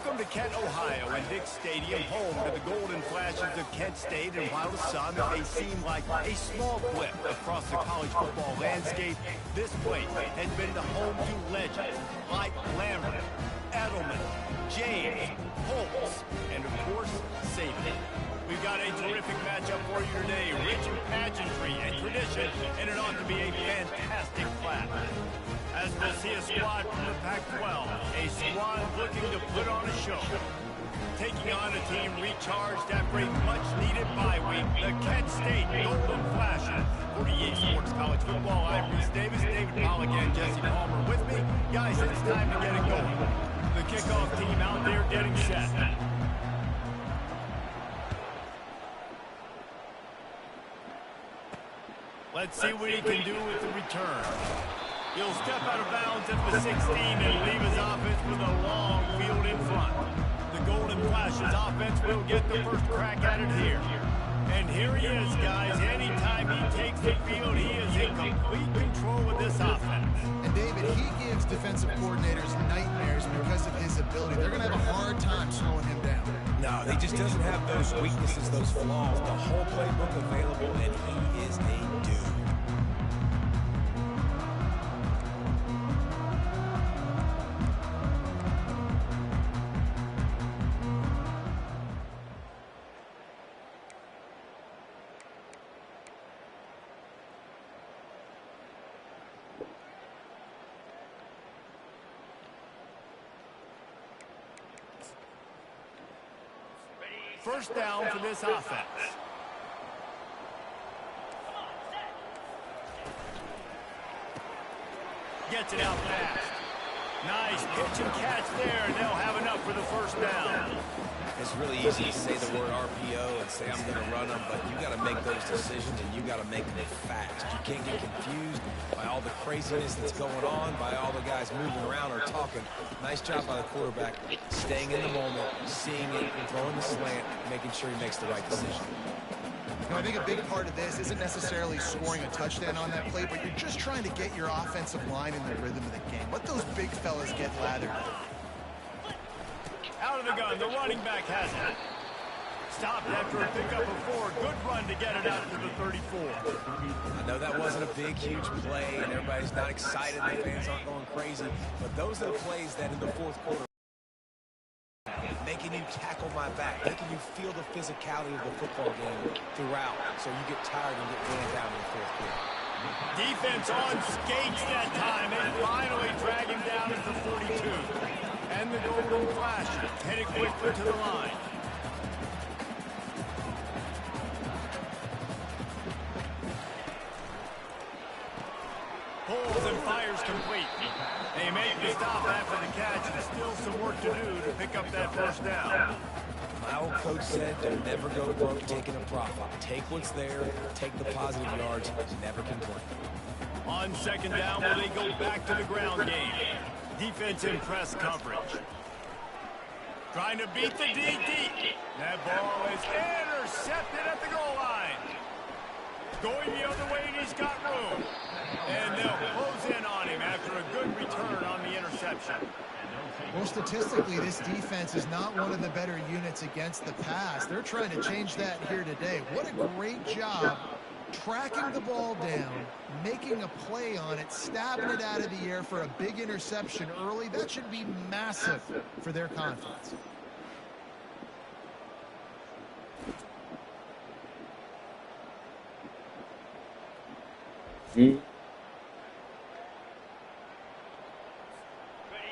Welcome to Kent, Ohio, and Dick Stadium, home to the Golden Flashes of Kent State. And while the sun may seem like a small blip across the college football landscape, this place has been the home to legends like Lambert, Edelman, James, Holtz, and of course, Saban. We've got a terrific matchup for you today, rich in pageantry and tradition, and it ought to be a fantastic clash. As we'll see a squad from the Pac-12, a squad looking to put on a show. Taking on a team recharged after a much-needed bye week, the Kent State Golden Flashes. For EA Sports College Football, I'm Reese Davis, David Pollock, and Jesse Palmer with me. Guys, it's time to get it going. The kickoff team out there getting set. Let's see what he can do with the return. He'll step out of bounds at the 16 and leave his offense with a long field in front. The Golden Flashes offense will get the first crack at it here. And here he is, guys. Anytime he takes the field, he is in complete control with this offense. And David, he gives defensive coordinators nightmares because of his ability. They're going to have a hard time slowing him down. No, he just doesn't have those weaknesses, those flaws. The whole playbook available, and he is a dude. First down for this offense. Gets it out fast. Nice pitch and catch there, and they'll have enough for the first down. It's really easy to say the word RPO and say I'm going to run them, but you got to make those decisions and you got to make them fast. You can't get confused by all the craziness that's going on, by all the guys moving around or talking. Nice job by the quarterback, staying in the moment, seeing it, throwing the slant, making sure he makes the right decision. You know, I think a big part of this isn't necessarily scoring a touchdown on that play, but you're just trying to get your offensive line in the rhythm of the game. Let those big fellas get lathered. Out of the gun, the running back has it. Stopped after a pickup of 4. Good run to get it out to the 34. I know that wasn't a big, huge play, and everybody's not excited. The fans aren't going crazy. But those are the plays that in the fourth quarter, making you tackle my back, making you feel the physicality of the football game throughout, so you get tired and get ran down in the fourth quarter. Defense on skates that time, and finally drag him down at the 42. And the Golden Flash headed quickly to the line. Pulls and fires complete. They make the stop after the catch, and still some work to do to pick up that first down. My old coach said, don't never go broke taking a profit. Take what's there, take the positive yards, never complain. On second down, will they go back to the ground game? Defense in press coverage. Trying to beat the DD. That ball is intercepted at the goal line. Going the other way, and he's got room. And they'll close in on him after a good return on the interception. Well, statistically, this defense is not one of the better units against the pass. They're trying to change that here today. What a great job tracking the ball down, making a play on it, stabbing it out of the air for a big interception early. That should be massive for their confidence.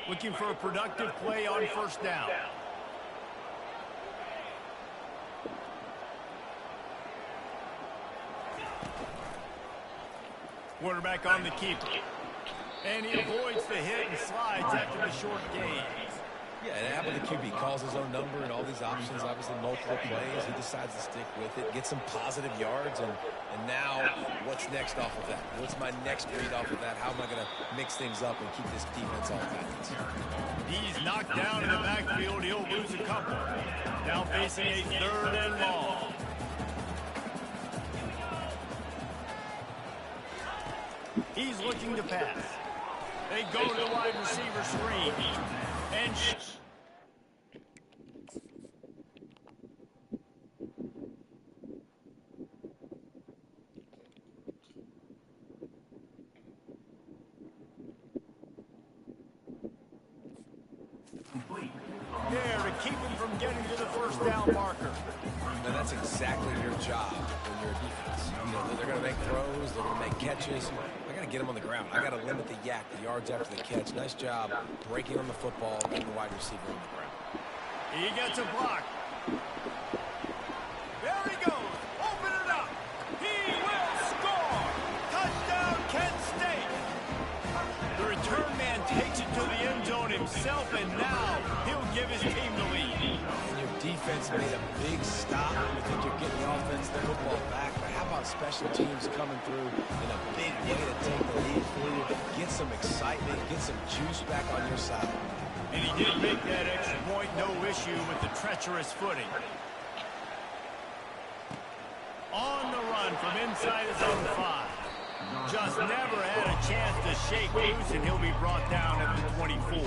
Looking for a productive play on first down. Quarterback on the keeper. And he avoids the hit and slides after the short gain. Yeah, it happened to QB. Calls his own number and all these options, obviously multiple plays. He decides to stick with it, get some positive yards, and now what's next off of that? What's my next read off of that? How am I going to mix things up and keep this defense on balance? He's knocked down in the backfield. He'll lose a couple. Now facing a 3rd and long. He's looking to pass. They go to the wide receiver screen. And There to keep him from getting to the first down marker. And that's exactly your job when you're a defense. You know, they're going to make throws, they're going to make catches. I got to get them on the ground. I got to limit the yak, the yards after the catch. Nice job breaking on the football, getting the wide receiver on the ground. He gets a block. There he goes. Open it up. He will score. Touchdown, Kent State. The return man takes it to the end zone himself, and now he'll give his team the lead. And your defense made a big stop. You think you're getting the offense, the football back, but how about special teams coming through in a big way to take the lead for you, get some excitement, get some juice back on your side. And he did make that extra point, no issue with the treacherous footing. On the run from inside his own 5. Just never had a chance to shake loose, and he'll be brought down at the 24.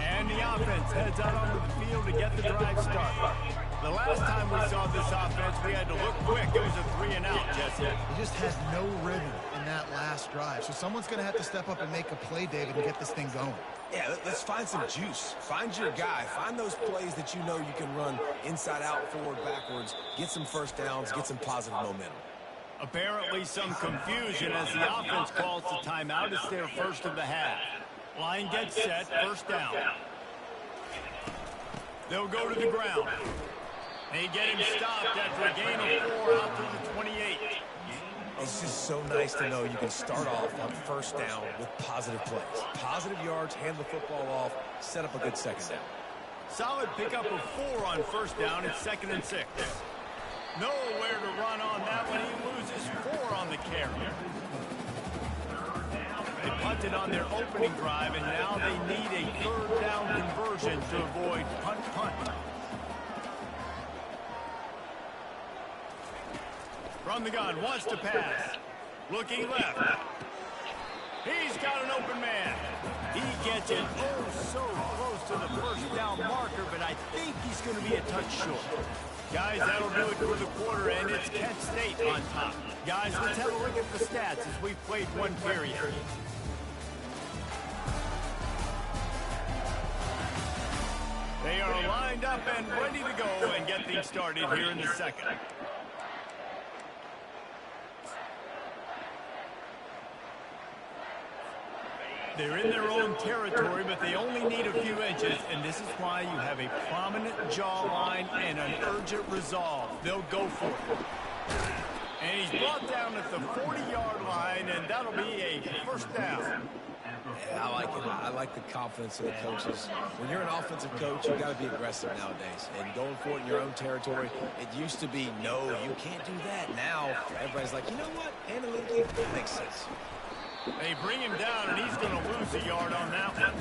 And the offense heads out onto the field to get the drive started. The last time we saw this offense, we had to look quick. It was a 3-and-out, Jesse. He just has no rhythm in that last drive. So someone's going to have to step up and make a play, David, and get this thing going. Yeah, let's find some juice. Find your guy. Find those plays that you know you can run inside out, forward, backwards. Get some first downs. Get some positive momentum. Apparently some confusion as the offense calls the timeout. It's their first of the half. Line gets set, first down. They'll go to the ground. They get him stopped after a gain of 4 out to the 28. It's just so nice to know you can start off on first down with positive plays. Positive yards, hand the football off, set up a good second down. Solid pickup of 4 on first down. It's 2nd and 6. Nowhere to run on that one. He loses 4 on the carry. They punted on their opening drive, and now they need a 3rd down conversion to avoid punt. From the gun, wants to pass. Looking left. He's got an open man. He gets it so close to the first down marker, but I think he's going to be a touch short. Guys, that'll do it for the quarter, and it's Kent State on top. Guys, let's have a look at the stats as we've played one period. They are lined up and ready to go and get things started here in the second. They're in their own territory, but they only need a few inches, and this is why you have a prominent jawline and an urgent resolve. They'll go for it. And he's brought down at the 40-yard line, and that'll be a first down. Yeah, I like it. I like the confidence of the coaches. When you're an offensive coach, you got to be aggressive nowadays. And going for it in your own territory, it used to be, no, you can't do that. Now, everybody's like, you know what? Analytically, that makes sense. They bring him down, and he's going to lose a yard on that one.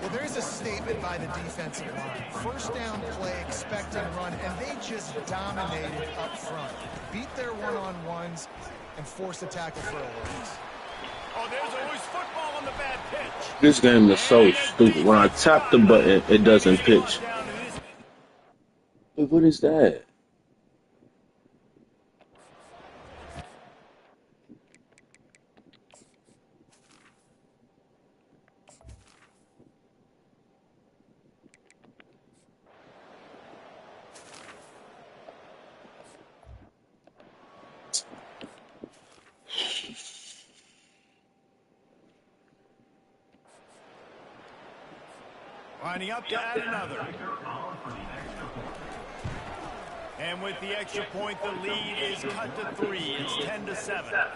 Well, there's a statement by the defensive line. First down play, expecting run, and they just dominated up front. Beat their one-on-ones and forced a tackle for a loss. Oh, there's always football on the bad pitch. This game is so stupid. When I tap the button, it doesn't pitch. What is that? Lining up to add another. And with the extra point, the lead is cut to 3. It's 10-7.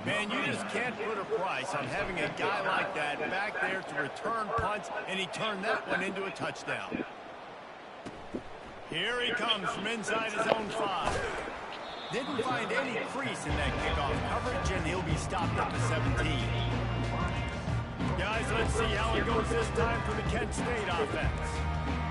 Man, you just can't put a price on having a guy like that back there to return punts, and he turned that one into a touchdown. Here he comes from inside his own 5. Didn't find any crease in that kickoff coverage, and he'll be stopped at the 17. Guys, let's see how it goes this time for the Kent State offense.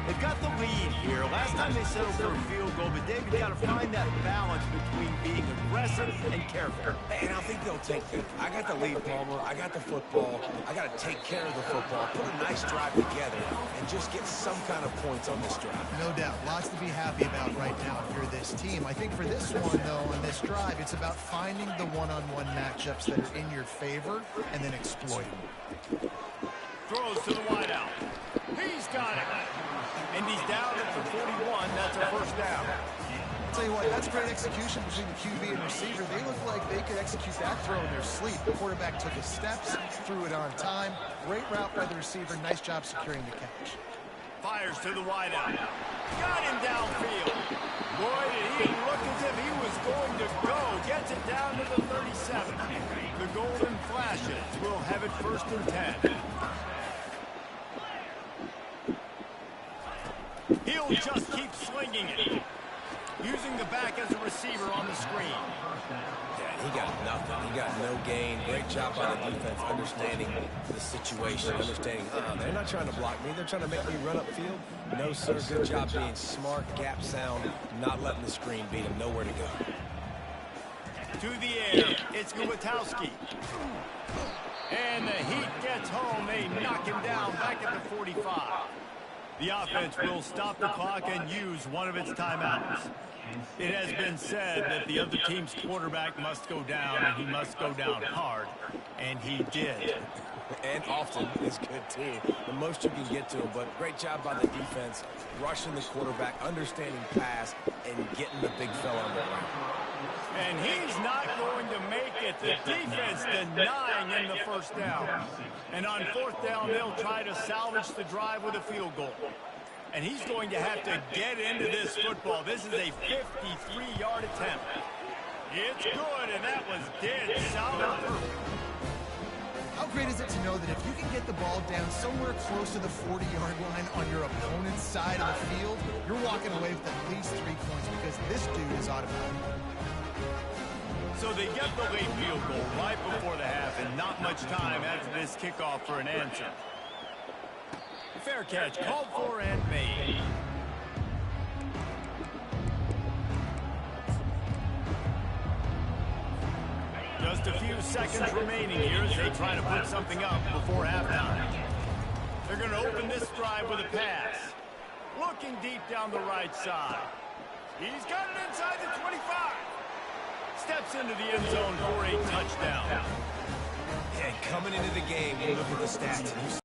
They've got the lead here. Last time they settled for a field goal, but David, got to find that balance between being aggressive and careful. And I think they'll take that. I got the lead, Palmer. I got the football. I got to take care of the football, put a nice drive together, and just get some kind of points on this drive. No doubt. Lots to be happy about right now if you're this team. I think for this one, though, on this drive, it's about finding the one-on-one matchups that are in your favor and then exploiting them. Throws to the wideout. He's got it. And he's down at the 41. That's a first down. I'll tell you what, that's great execution between the QB and receiver. They look like they could execute that throw in their sleep. The quarterback took his steps, threw it on time. Great route by the receiver. Nice job securing the catch. Fires to the wideout. Got him downfield. Boy, did he look as if he was going to go. Gets it down to the 37. The golden flashes will have it 1st and 10. He'll just keep slinging it. Using the back as a receiver on the screen. Yeah, he got nothing. He got no gain. Great job by the defense understanding the situation, understanding, they're not trying to block me. They're trying to make me run upfield. No, sir. Good job being smart, gap sound, not letting the screen beat him. Nowhere to go. To the air. It's Gutowski. And the Heat gets home. They knock him down back at the 45. The offense will stop the clock and use one of its timeouts. It has been said that the other team's quarterback must go down, and he must go down hard, and he did. And often is good, too. The most you can get to him, but great job by the defense, rushing the quarterback, understanding pass, and getting the big fella on the ground. And he's not going to make it. The defense denying him the first down. And on 4th down, they'll try to salvage the drive with a field goal. And he's going to have to get into this football. This is a 53-yard attempt. It's good, and that was dead solid. How great is it to know that if you can get the ball down somewhere close to the 40-yard line on your opponent's side of the field, you're walking away with at least 3 points because this dude is automatic. So they get the late field goal right before the half, and not much time after this kickoff for an answer. Fair catch called for and made. Just a few seconds remaining here as they try to put something up before halftime. They're going to open this drive with a pass. Looking deep down the right side. He's got it inside the 25. Steps into the end zone for a touchdown. And coming into the game, you look at the stats.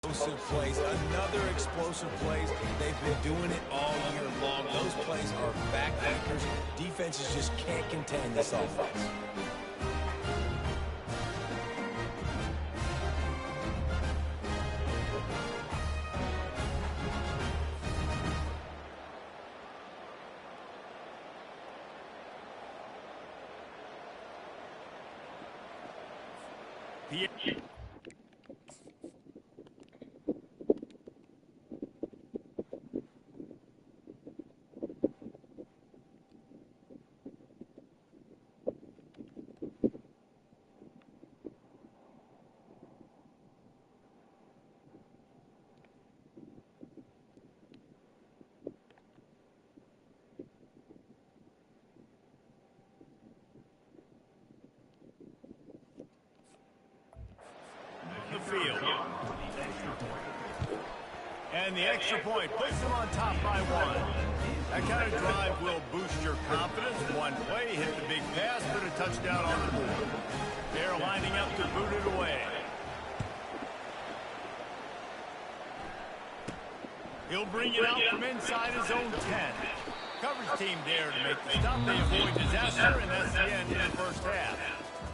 Explosive plays, another explosive plays. They've been doing it all year long. Those plays are backbreakers. Defenses just can't contain this offense. The field. And the extra point puts them on top by 1. That kind of drive will boost your confidence. One play, hit the big pass, put a touchdown on the board. They're lining up to boot it away. He'll bring it out from inside his own 10. Coverage team there to make the stop. They avoid disaster, and that's the end of the first half.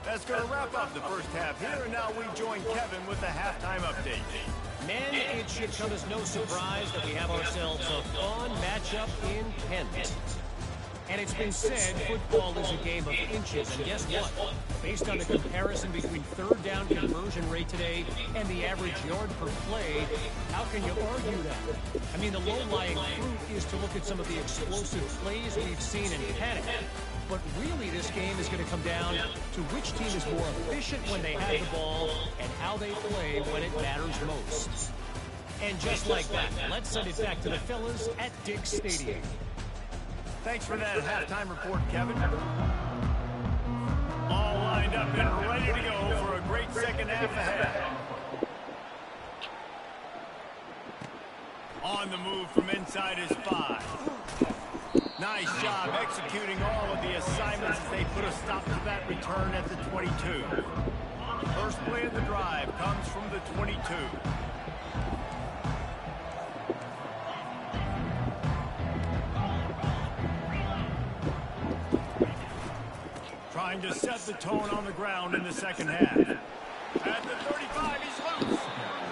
That's going to wrap up the first half here, and now we join Kevin with the halftime update. Men, it should come as no surprise that we have ourselves a fun matchup in Kent. And it's been said football is a game of inches, and guess what? Based on the comparison between third down conversion rate today and the average yard per play, how can you argue that? I mean, the low-lying fruit is to look at some of the explosive plays we've seen in panic. But really, this game is going to come down to which team is more efficient when they have the ball and how they play when it matters most. And just like that, let's send it back to the fellas at Dick's Stadium. Thanks for that halftime report, Kevin. All lined up and ready to go for a great second half ahead. On the move from inside his 5. Nice job executing all of the assignments as they put a stop to that punt return at the 22. First play of the drive comes from the 22. Trying to set the tone on the ground in the second half. At the 35, he's loose.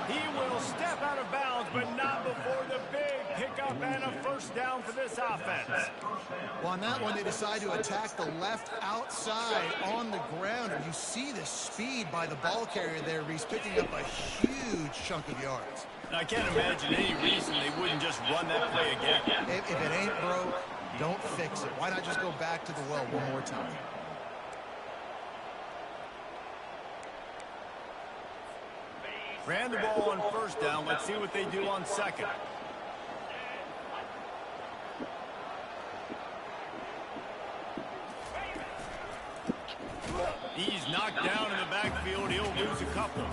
He will step out of bounds, but not before the big pickup and a first down for this offense. Well, on that one, they decide to attack the left outside on the ground, and you see the speed by the ball carrier there. He's picking up a huge chunk of yards. I can't imagine any reason they wouldn't just run that play again. If it ain't broke, don't fix it. Why not just go back to the well one more time? Ran the ball on first down. Let's see what they do on second. He's knocked down in the backfield. He'll lose a couple.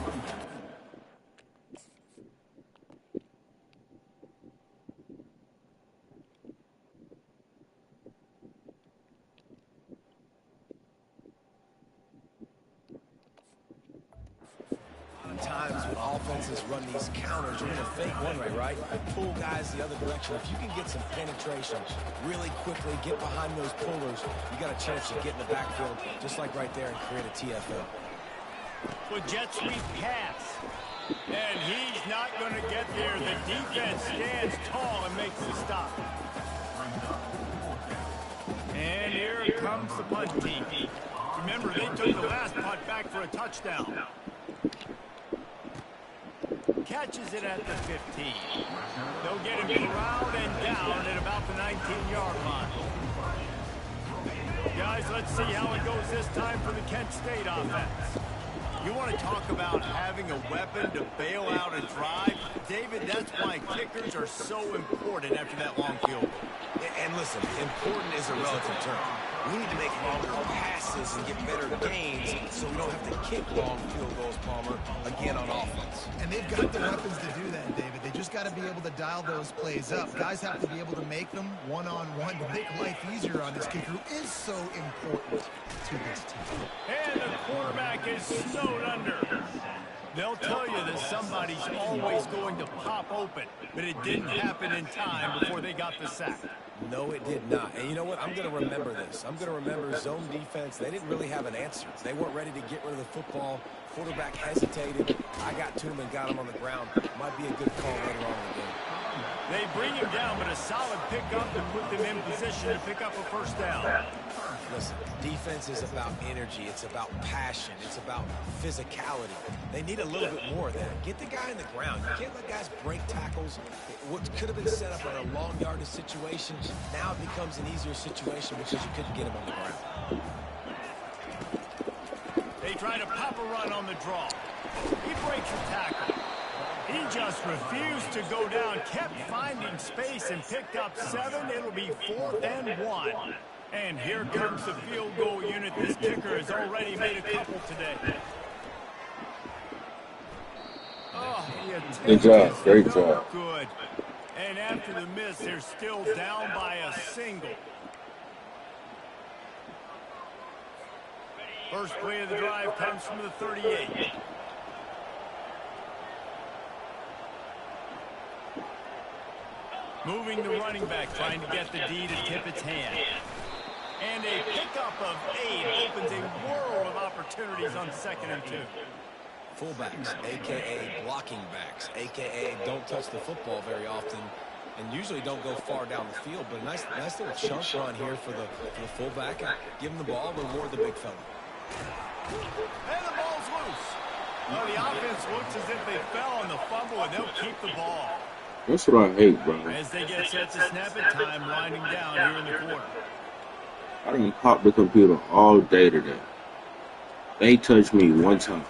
Times when offenses run these counters, you're going to fake one way, right? Pull guys the other direction. If you can get some penetration really quickly, get behind those pullers, you got a chance to get in the backfield, just like right there, and create a TFL. With jet sweep pass. And he's not going to get there. The defense stands tall and makes the stop. And here comes the punt team. Remember, they took the last punt back for a touchdown. Catches it at the 15. They'll get him corralled and down at about the 19-yard line. Guys, let's see how it goes this time for the Kent State offense. You want to talk about having a weapon to bail out a drive? David, that's why kickers are so important after that long field goal. And listen, important is a relative term. We need to make longer passes and get better gains so we don't have to kick long field goals, Palmer, again on offense. And they've got the weapons to do that, David. They just got to be able to dial those plays up. Guys have to be able to make them one-on-one to make life easier on this kicker, who is so important to this team. And the quarterback is snowed under. They'll tell you that somebody's always going to pop open, but it didn't happen in time before they got the sack. No, it did not. And you know what? I'm going to remember this. I'm going to remember zone defense. They didn't really have an answer. They weren't ready to get rid of the football. Quarterback hesitated. I got to him and got him on the ground. Might be a good call later on in the game. They bring him down, but a solid pickup to put them in position to pick up a first down. Listen, defense is about energy. It's about passion. It's about physicality. They need a little bit more of that. Get the guy in the ground. You can't let guys break tackles. What could have been set up in a long yardage situation, now it becomes an easier situation because you couldn't get him on the ground. They try to pop a run on the draw. He breaks the tackle. He just refused to go down, kept finding space and picked up 7. It'll be 4th and 1. And here comes the field goal unit. This kicker has already made a couple today. Oh, good job. Great job. Good. And after the miss, they're still down by a single. First play of the drive comes from the 38. Moving the running back, trying to get the D to tip its hand. And a pickup of 8 opens a world of opportunities on 2nd and 2. Fullbacks, a.k.a. blocking backs, a.k.a. don't touch the football very often and usually don't go far down the field. But a nice little chunk run here for the fullback. Give him the ball, reward the big fella. And the ball's loose. Well, the offense looks as if they fell on the fumble, and they'll keep the ball. That's what I hate, bro. As they get set to snap it, time winding down here in the quarter. I done popped the computer all day today. They ain't touched me one time.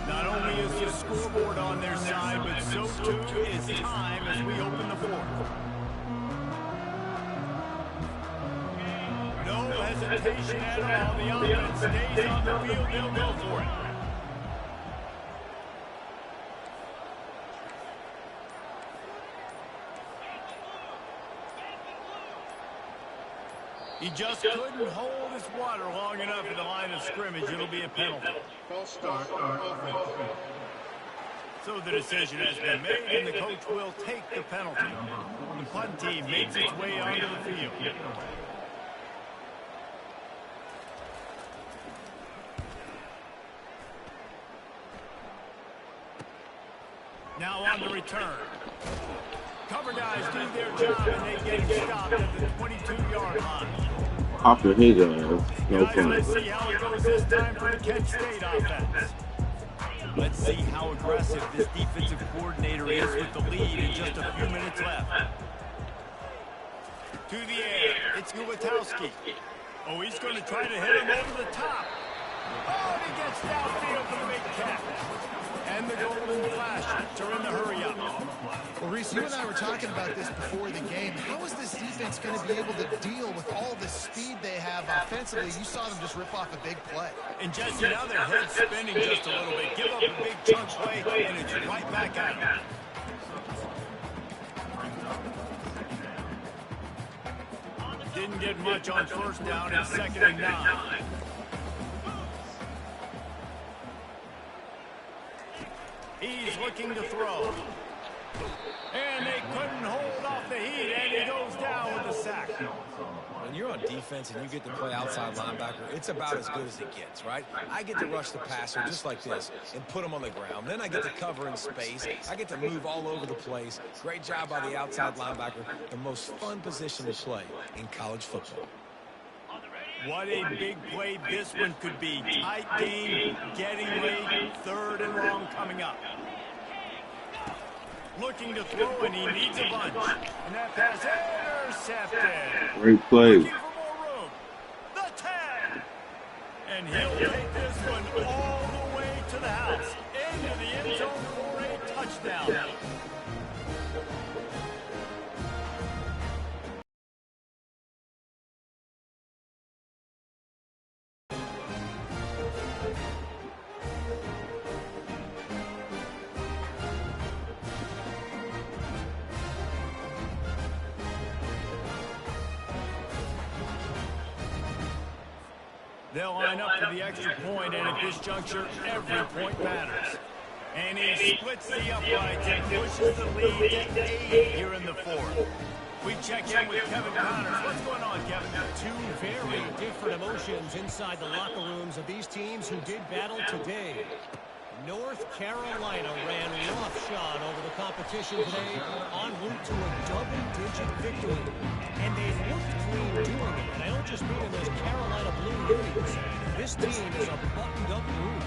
Not only is the scoreboard on their side, but so too is time as we open the fourth. hesitation at all. The offense stays on the field. They'll go for it. He just couldn't hold his water long enough in the line of scrimmage. It'll be a penalty. False start. So the decision has been made, and the coach will take the penalty. The punt team makes its way onto the field. Now on the return. Cover guys do their job, and they get him stopped at the 22-yard line. After his ass, no Guys, fun. let's see how it goes this time for the Kent State offense. Let's see how aggressive this defensive coordinator is with the lead in just a few minutes left. To the air, it's Gubatowski. Oh, he's going to try to hit him over the top. Oh, and he gets downfield for the big catch. And the Golden Flash are in the hurry-up. Well, Reese, you and I were talking about this before the game. How is this defense going to be able to deal with all the speed they have offensively? You saw them just rip off a big play. And Jesse, now their head's spinning just a little bit. Give up a big chunk play, and it's right back at them. Didn't get much on first down and 2nd and 9. He's looking to throw. And they couldn't hold off the heat, and he goes down with a sack. When you're on defense and you get to play outside linebacker, it's about as good as it gets, right? I get to rush the passer just like this and put him on the ground. Then I get to cover in space. I get to move all over the place. Great job by the outside linebacker. The most fun position to play in college football. What a big play this one could be. Tight game, getting late, 3rd and long coming up. Looking to throw, and he needs a bunch. And that pass intercepted. Great play. Looking for more room. The 10. And he'll take this one all the way to the house. Into the end zone for a touchdown. They'll line up for the extra point, and at this juncture, every point matters. And he splits the uprights and pushes the lead to 8 here in the 4th. We check in with Kevin Connors. What's going on, Kevin? Two very different emotions inside the locker rooms of these teams who did battle today. North Carolina ran roughshod over the competition today, en route to a double-digit victory. And they looked clean doing it. And I don't just mean in those Carolina blue unis. This team is a buttoned-up group.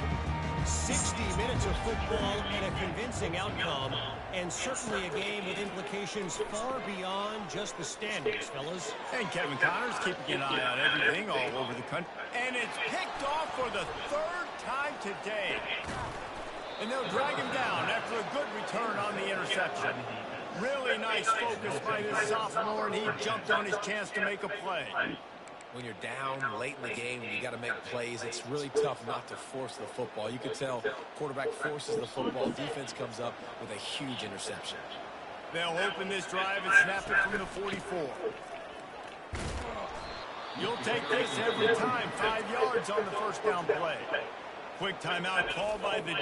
60 minutes of football and a convincing outcome, and certainly a game with implications far beyond just the standings, fellas. And Kevin Connors keeping an eye on everything all over the country. And it's picked off for the 3rd time today. And they'll drag him down after a good return on the interception. Really nice focus by this sophomore, and he jumped on his chance to make a play. When you're down late in the game and you got to make plays, it's really tough not to force the football. You can tell quarterback forces the football. Defense comes up with a huge interception. They'll open this drive and snap it from the 44. You'll take this every time. 5 yards on the first down play. Quick timeout called by the...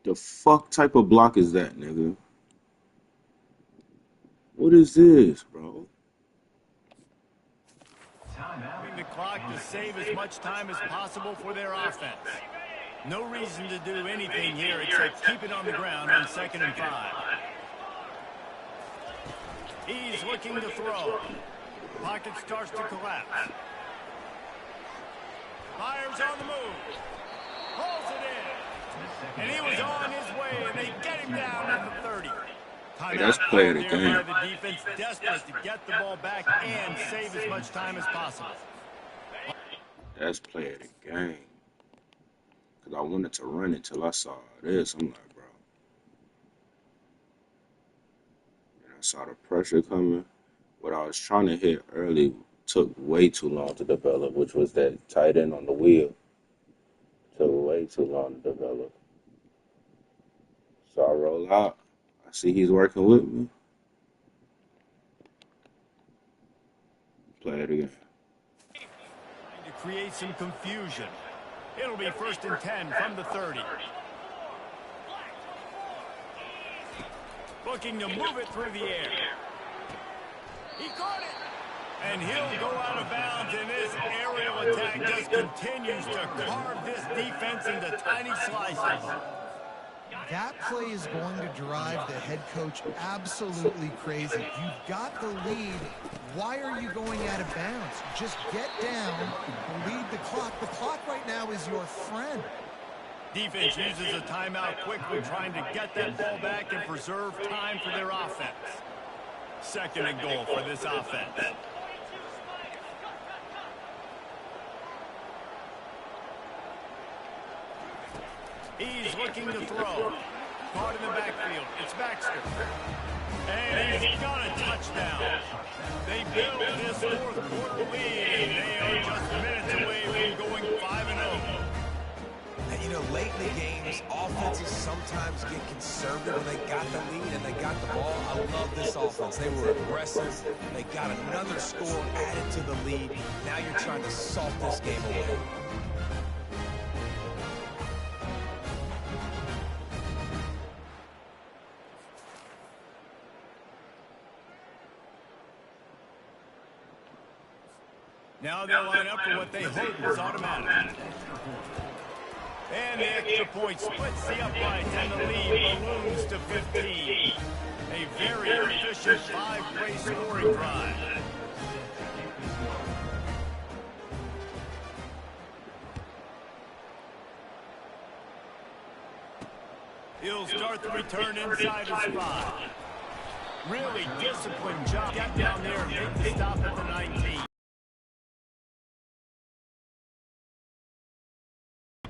The fuck type of block is that, nigga? What is this, bro? The clock to save as much time as possible for their offense. No reason to do anything here except keep it on the ground on 2nd and 5. He's looking to throw. Pocket starts to collapse. Fires on the move. Pulls it in. And he was on his way, and they get him down at the 30. That's play of the game. The defense desperate to get the ball back and save as much time as possible. best play of the game. Because I wanted to run it till I saw this. I'm like, bro. And I saw the pressure coming. What I was trying to hit early took way too long to develop, which was that tight end on the wheel. Took way too long to develop. So I roll out. I see he's working with me. Play it again. To create some confusion. It'll be 1st and 10 from the 30. Looking to move it through the air. He caught it. And he'll go out of bounds, and this aerial attack just continues to carve this defense into tiny slices. That play is going to drive the head coach absolutely crazy. You've got the lead. Why are you going out of bounds? Just get down and lead the clock. The clock right now is your friend. Defense uses a timeout quickly, trying to get that ball back and preserve time for their offense. 2nd and goal for this offense. He's looking to throw. Caught in the backfield. It's Baxter. And he's got a touchdown. They build this 4th quarter lead, and they are just minutes away from going 5-0. And, you know, late in the games, offenses sometimes get conservative when they got the lead and they got the ball. I love this offense. They were aggressive. They got another score added to the lead. Now you're trying to salt this game away. Now they'll line up for what they hope is automatic. And the extra point splits the uprights, and the lead balloons to 15. A very efficient 5-play scoring drive. He'll start the return inside his spot. Really disciplined job. Got down there and make the stop at the 19.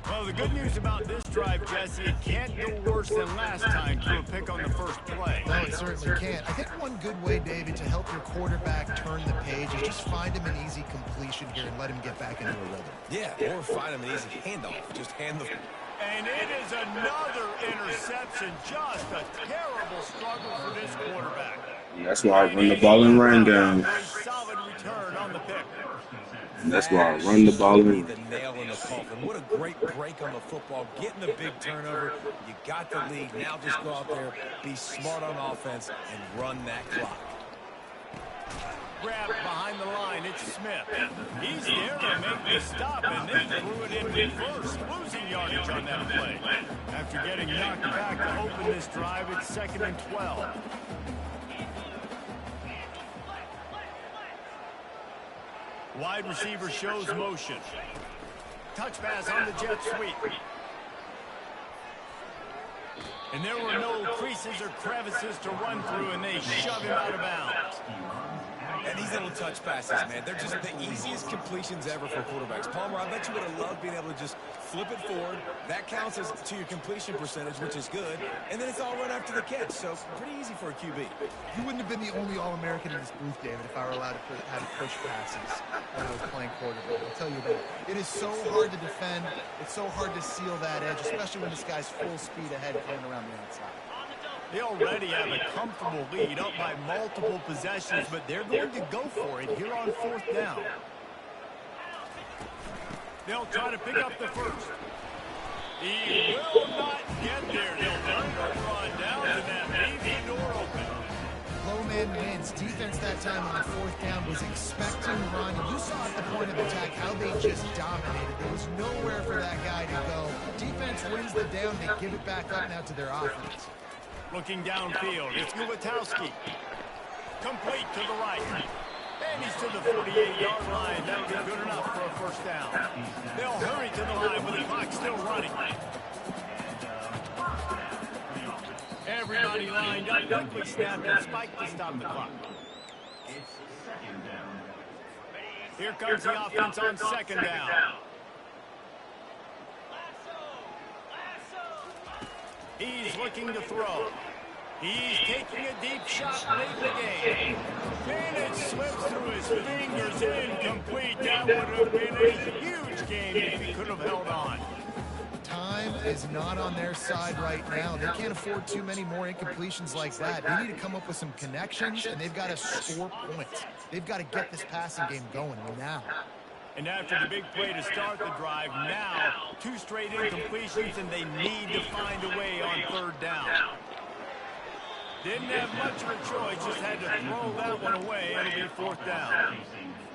Well, the good news about this drive, Jesse, it can't go worse than last time through a pick on the first play. No, it certainly can't. I think one good way, David, to help your quarterback turn the page is just find him an easy completion here and let him get back into a rhythm. Yeah, or find him an easy handoff. Just hand the... And it is another interception. Just a terrible struggle for this quarterback. And that's why I run the ball and run down. A solid return on the pick. And that's why I run the ball in. The nail in the coffin. What a great break on the football. Getting the big turnover. You got the lead. Now just go out there, be smart on offense, and run that clock. Grab behind the line. It's Smith. He's there to make the stop, and they threw it in reverse, losing yardage on that play. After getting knocked back to open this drive, it's 2nd and 12. Wide receiver shows motion. Touch pass on the jet sweep. And there were no creases or crevices to run through, and they shove him out of bounds. And these little touch passes, man, they're just the easiest completions ever for quarterbacks. Palmer, I bet you would have loved being able to just flip it forward. That counts as to your completion percentage, which is good. And then it's all run after the catch, so pretty easy for a QB. You wouldn't have been the only All-American in this booth, David, if I were allowed to have push passes when I was playing quarterback. I'll tell you that. It is so hard to defend. It's so hard to seal that edge, especially when this guy's full speed ahead coming around the outside. They already have a comfortable lead, up by multiple possessions, but they're going to go for it here on 4th down. They'll try to pick up the first. He will not get there. They'll turn it over on downs, and that leaves the door open. Low man wins. Defense that time on 4th down was expecting run. You saw at the point of attack how they just dominated. There was nowhere for that guy to go. Defense wins the down. They give it back up now to their offense. Looking downfield, it's Gutowski. Complete to the right. And he's to the 48-yard line. That'll be good enough for a 1st down. They'll hurry to the line with the clock still running. Everybody lined up, quickly snapped and spiked to stop the clock. Here comes the offense on second down. He's looking to throw. He's taking a deep shot late in the game. And it slips through his fingers, incomplete. That would have been a huge game if he could have held on. Time is not on their side right now. They can't afford too many more incompletions like that. They need to come up with some connections, and they've got to score points. They've got to get this passing game going now. And after the big play to start the drive, now 2 straight incompletions, and they need to find a way on third down. Didn't have much of a choice, just had to throw that one away. It'll be fourth down.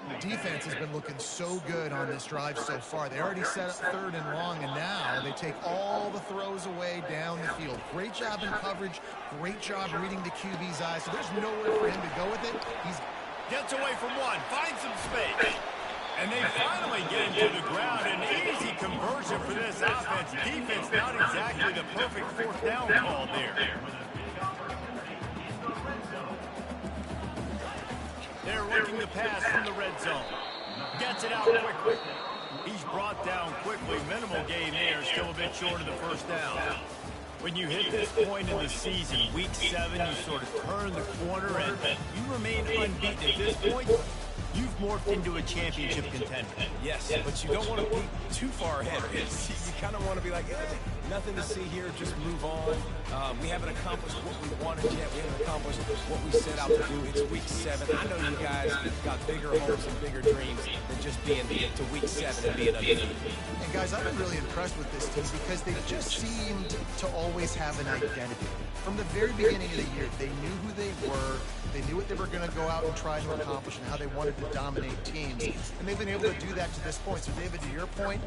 The defense has been looking so good on this drive so far. They already set up third and long, and now they take all the throws away down the field. Great job in coverage, great job reading the QB's eyes, so there's nowhere for him to go with it. He gets away from one, finds some space. And they finally get him to the ground. An easy conversion for this offense. Defense not exactly the perfect fourth down call there. They're looking to pass from the red zone. Gets it out quickly. He's brought down quickly. Minimal gain there. Still a bit short of the first down. When you hit this point in the season, week 7, you sort of turn the corner and you remain unbeaten. At this point, you've morphed into a championship contender. Yes, but you don't want to be too far ahead. You kind of want to be like, nothing to see here, just move on. We haven't accomplished what we wanted yet. We haven't accomplished what we set out to do. It's week 7. I know you guys got bigger hopes and bigger dreams than just being to week 7 and being undefeated. And guys, I've been really impressed with this team because they just seemed to always have an identity. From the very beginning of the year, they knew who they were. They knew what they were going to go out and try to accomplish and how they wanted to dominate teams. And they've been able to do that to this point. So, David, to your point,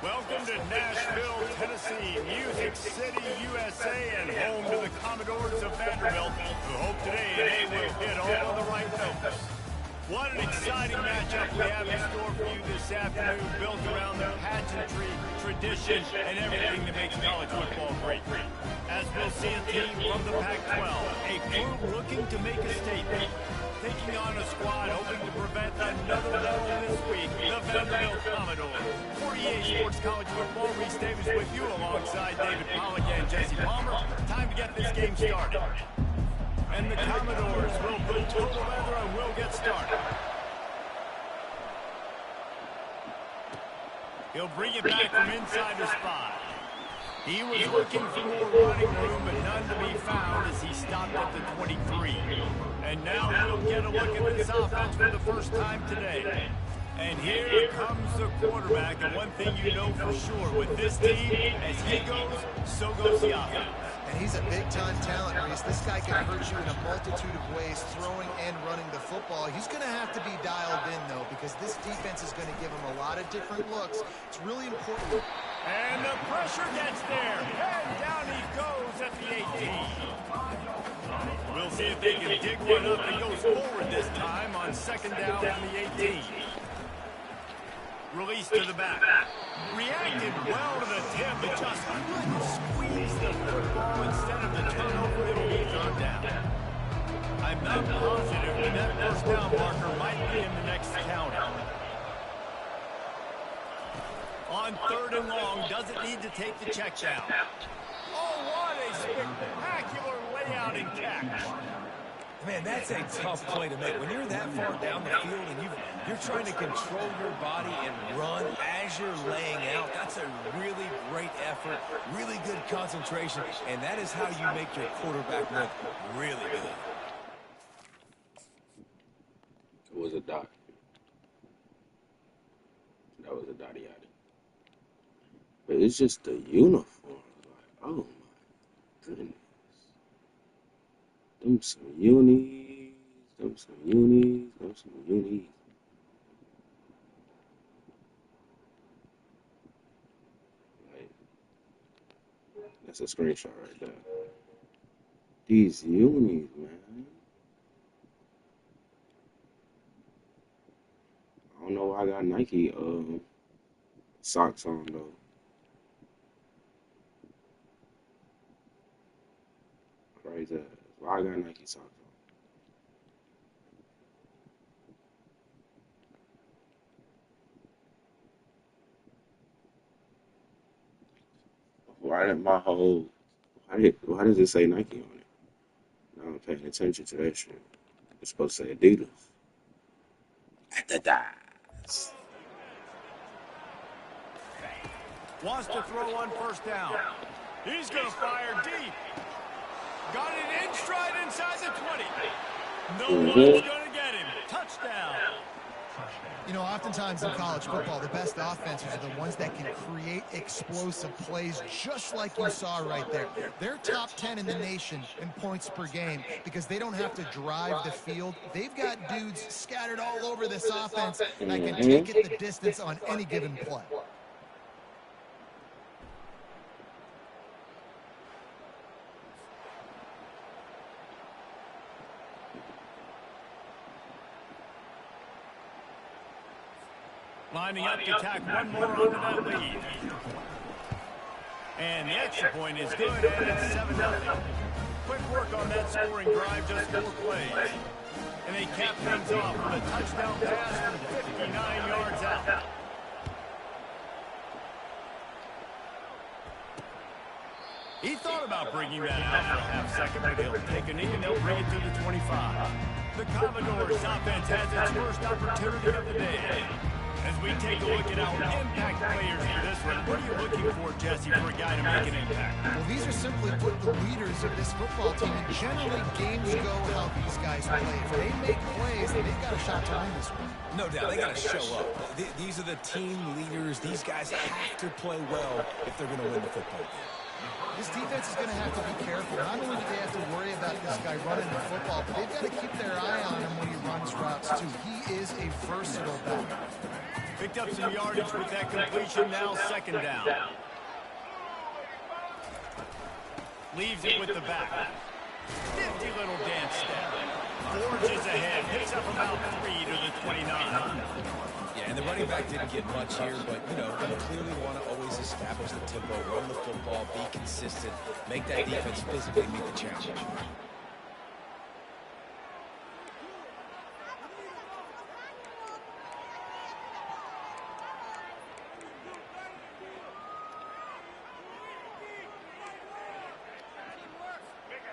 welcome to Nashville, Tennessee, Music City, USA, and home to the Commodores of Vanderbilt, who hope today they will hit all the right notes. What an exciting matchup we have in store for you this afternoon, built around the pageantry, tradition, and everything that makes college football great. As we'll see a team from the Pac-12, a crew looking to make a statement, taking on a squad hoping to prevent another L this week, the Vanderbilt Commodores. 48 Sports College Football, Reese Davis with you alongside David Pollack and Jesse Palmer. Time to get this game started. And the Commodores will put total leather and will get started. He'll bring it back from inside the spot. He was looking for more running room, but none to be found as he stopped at the 23. And now we'll get a look at this offense for the first time today. And here comes the quarterback, and one thing you know for sure, with this team, as he goes, so goes the offense. And he's a big-time talent, Reese. This guy can hurt you in a multitude of ways, throwing and running the football. He's going to have to be dialed in, though, because this defense is going to give him a lot of different looks. It's really important. And the pressure gets there. And down he goes at the 18. We'll see if they can dig one up. He goes forward this time on second down from the 18. Release to the back. Reacted well to the tip, but just couldn't squeeze the football instead of the turnover. It'll be third down. I'm not positive, but that first down marker might be in the next counter. On third and long, doesn't need to take the check down. Oh, what a spectacular layout and catch. Man, that's a tough play to make. When you're that far down the field and you're trying to control your body and run as you're laying out, that's a really great effort, really good concentration, and that is how you make your quarterback look really good. It was a dot. That was a dotty yaddy. But it's just the uniform. Like, oh my goodness. Them some unis, them some unis, them some unis. Like, that's a screenshot right there. These unis, man. I don't know why I got Nike socks on though. Crazy. Why I got Nike socks on? Why did my whole why does it say Nike on it? Now I'm paying attention to that shit. It's supposed to say Adidas. Adidas. Wants to throw on first down. He's going to fire deep. Got it in stride inside the 20. No one's going to get him. Touchdown. You know, oftentimes in college football, the best offenses are the ones that can create explosive plays, just like you saw right there. They're top 10 in the nation in points per game because they don't have to drive the field. They've got dudes scattered all over this offense that can take it the distance on any given play. Lining up to tack one more onto that lead. And the extra point is good, and it's 7-0. Quick work on that scoring drive, just 4 plays. And they cap things off with a touchdown pass from 59 yards out. He thought about bringing that out for a half second, but he'll take a knee and they'll bring it to the 25. The Commodores offense has its first opportunity of the day. As we take a look at our impact players for this one, what are you looking for, Jesse, for a guy to make an impact? Well, these are simply put the leaders of this football team, and generally games go how these guys play. If they make plays, they've got a shot to win this one. No doubt, they got to show up. These are the team leaders. These guys have to play well if they're going to win the football game. This defense is going to have to be careful. Not only do they have to worry about this guy running the football, but they've got to keep their eye on him when he runs routes, too. He is a versatile back. Picked up some yardage with that completion, now second down. Leaves it with the back. Nifty little dance step. Forges ahead, picks up about 3 to the 29. Yeah, and the running back didn't get much here, but, you know, you clearly want to always establish the tempo, run the football, be consistent, make that defense physically meet the challenge.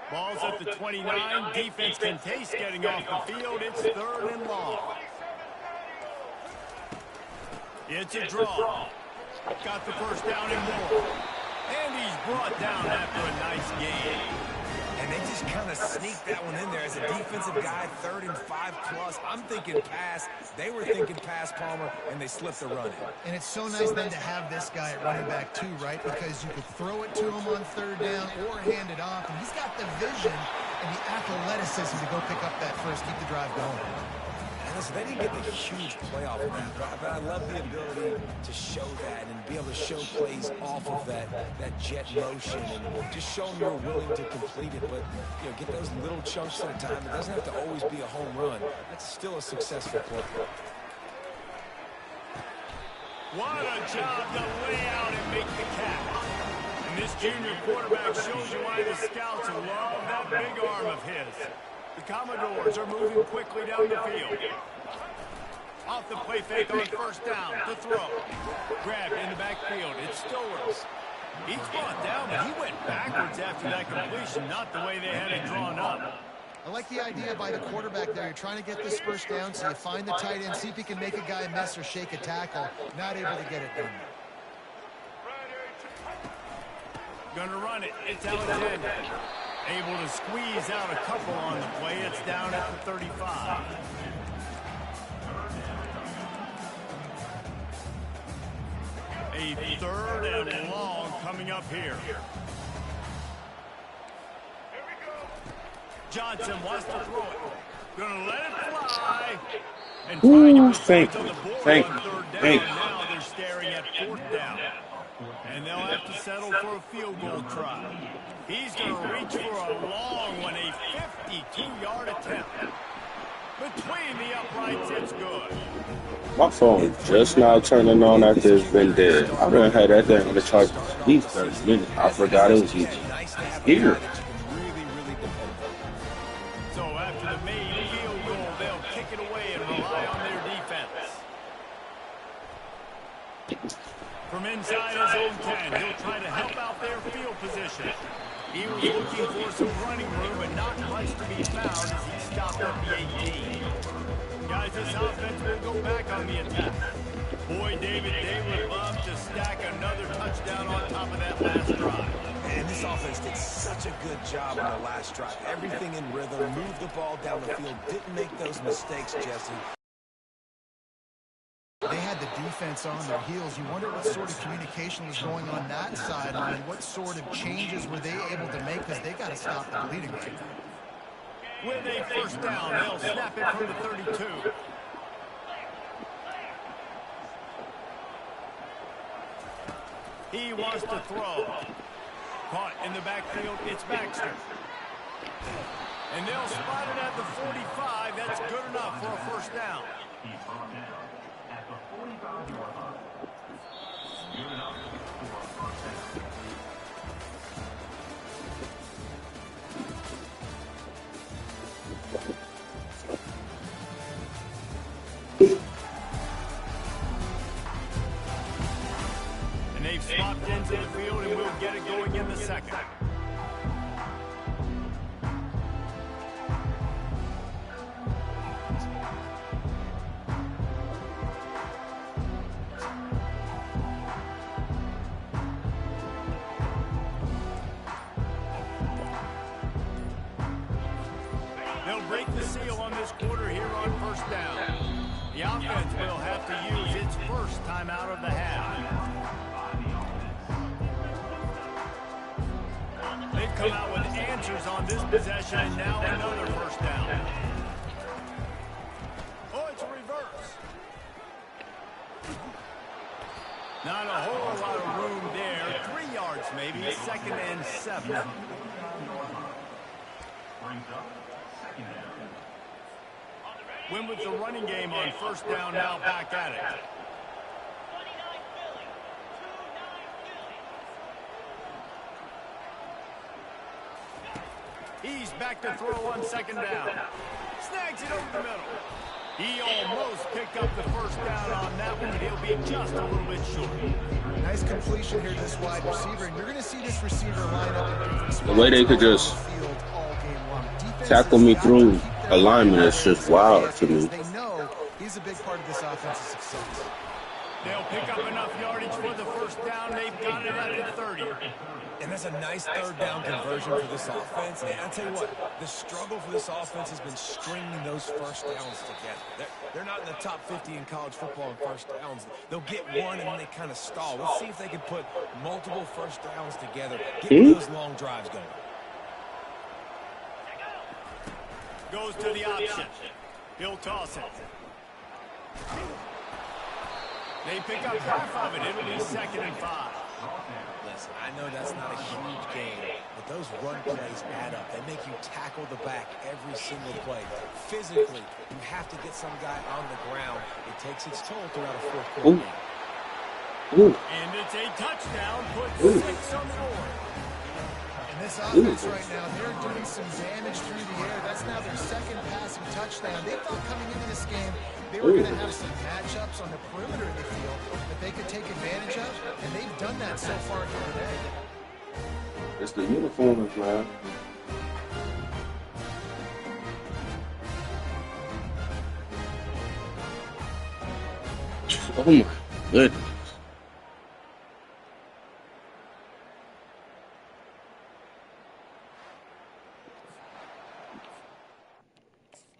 Ball's at the 29. Defense can taste getting off the field. It's third and long. It's a draw. Got the first down and more. And he's brought down after a nice gain. And they just kind of sneaked that one in there as a defensive guy, 3rd and 5+. I'm thinking pass. They were thinking pass, Palmer, and they slipped the run in. And it's so nice then to have this guy at running back too, right? Because you could throw it to him on 3rd down or hand it off. And he's got the vision and the athleticism to go pick up that first, keep the drive going. Listen, they didn't get the huge play off of that, but I love the ability to show that and be able to show plays off of that jet motion and just show them you're willing to complete it. But, you know, get those little chunks at a time. It doesn't have to always be a home run. That's still a successful play. What a job to lay out and make the catch. And this junior quarterback shows you why the scouts love that big arm of his. The Commodores are moving quickly down the field. Off the play fake on 1st down. To throw. Grabbed in the backfield. It's Stowers. He's brought down, but he went backwards after that completion, not the way they had it drawn up. I like the idea by the quarterback there. You're trying to get this 1st down, so you find the tight end, see if he can make a guy miss or shake a tackle. Not able to get it done. Gonna run it. It's Alexander. Able to squeeze out a couple on the play. It's down at the 35. A 3rd and long coming up here. Johnson wants to throw it. Gonna let it fly. And trying to put points on the board on 3rd down. Now they're staring at 4th down. And they'll have to settle for a field goal try. He's going to reach for a long one, a 52-yard attempt. Between the uprights, it's good. My phone just now turning on after it's been dead. I've been had that thing on the charge for at least 30 minutes. I forgot it was here. So after the made field goal, they'll kick it away and rely on their defense. From inside his own 10, he'll try to help out their field position. He was looking for some running room, but not much to be found as he stopped at the 18. Guys, this offense will go back on the attack. Boy, David, they would love to stack another touchdown on top of that last drive. Man, this offense did such a good job on the last drive. Everything in rhythm, moved the ball down the field, didn't make those mistakes, Jesse. They had the defense on their heels. You wonder what sort of communication was going on that sideline. What sort of changes were they able to make, because they got to stop the bleeding right now. With a 1st down, they'll snap it from the 32. He wants to throw. Caught in the backfield, it's Baxter. And they'll spot it at the 45. That's good enough for a 1st down. And they've swapped into the field, and we'll get it going in the 2nd. They'll break the seal on this quarter here on 1st down. The offense will have to use its 1st timeout of the half. They've come out with answers on this possession, and now another 1st down. Oh, it's a reverse. Not a whole lot of room there. 3 yards maybe. 2nd and 7. Win with the running game on 1st down, now back at it. He's back to throw on 2nd down. Snags it over the middle. He almost picked up the 1st down on that one, but he'll be just a little bit short. Nice completion here to this wide receiver, and you're going to see this receiver line up in different spots. The way they could just tackle me through alignment is just wild to me. They know he's a big part of this offense's success. They'll pick up enough yardage for the first down. They've got it at the 30. And that's a nice third down conversion for this offense. And I'll tell you what, the struggle for this offense has been stringing those first downs together. They're not in the top 50 in college football in first downs. They'll get one and then they kind of stall. Let's see if they can put multiple first downs together, get those long drives going. Goes to the option. He'll toss it. They pick up half of it. It'll be 2nd and 5. Listen, I know that's not a huge game, but those run plays add up. They make you tackle the back every single play. Physically, you have to get some guy on the ground. It takes its toll throughout a fourth quarter game. And it's a touchdown. Put 6 on the board. And this offense right now, they're doing some damage through the air. That's now their 2nd passing touchdown. They thought coming into this game they were going to have some matchups on the perimeter of the field that they could take advantage of, and they've done that so far here today. It's the uniforms, man. Oh my goodness.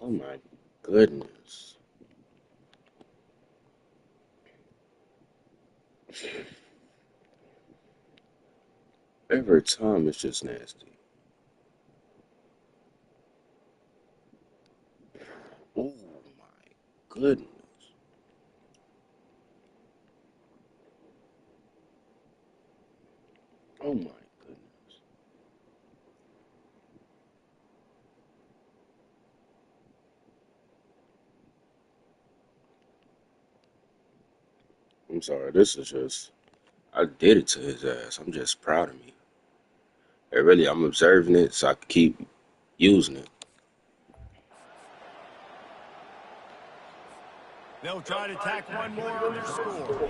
Oh my goodness. Every time it's just nasty. Oh my goodness. Oh my goodness. I'm sorry, this is just, I did it to his ass. I'm just proud of me. And really, I'm observing it so I can keep using it. They'll try to tack one more on their score.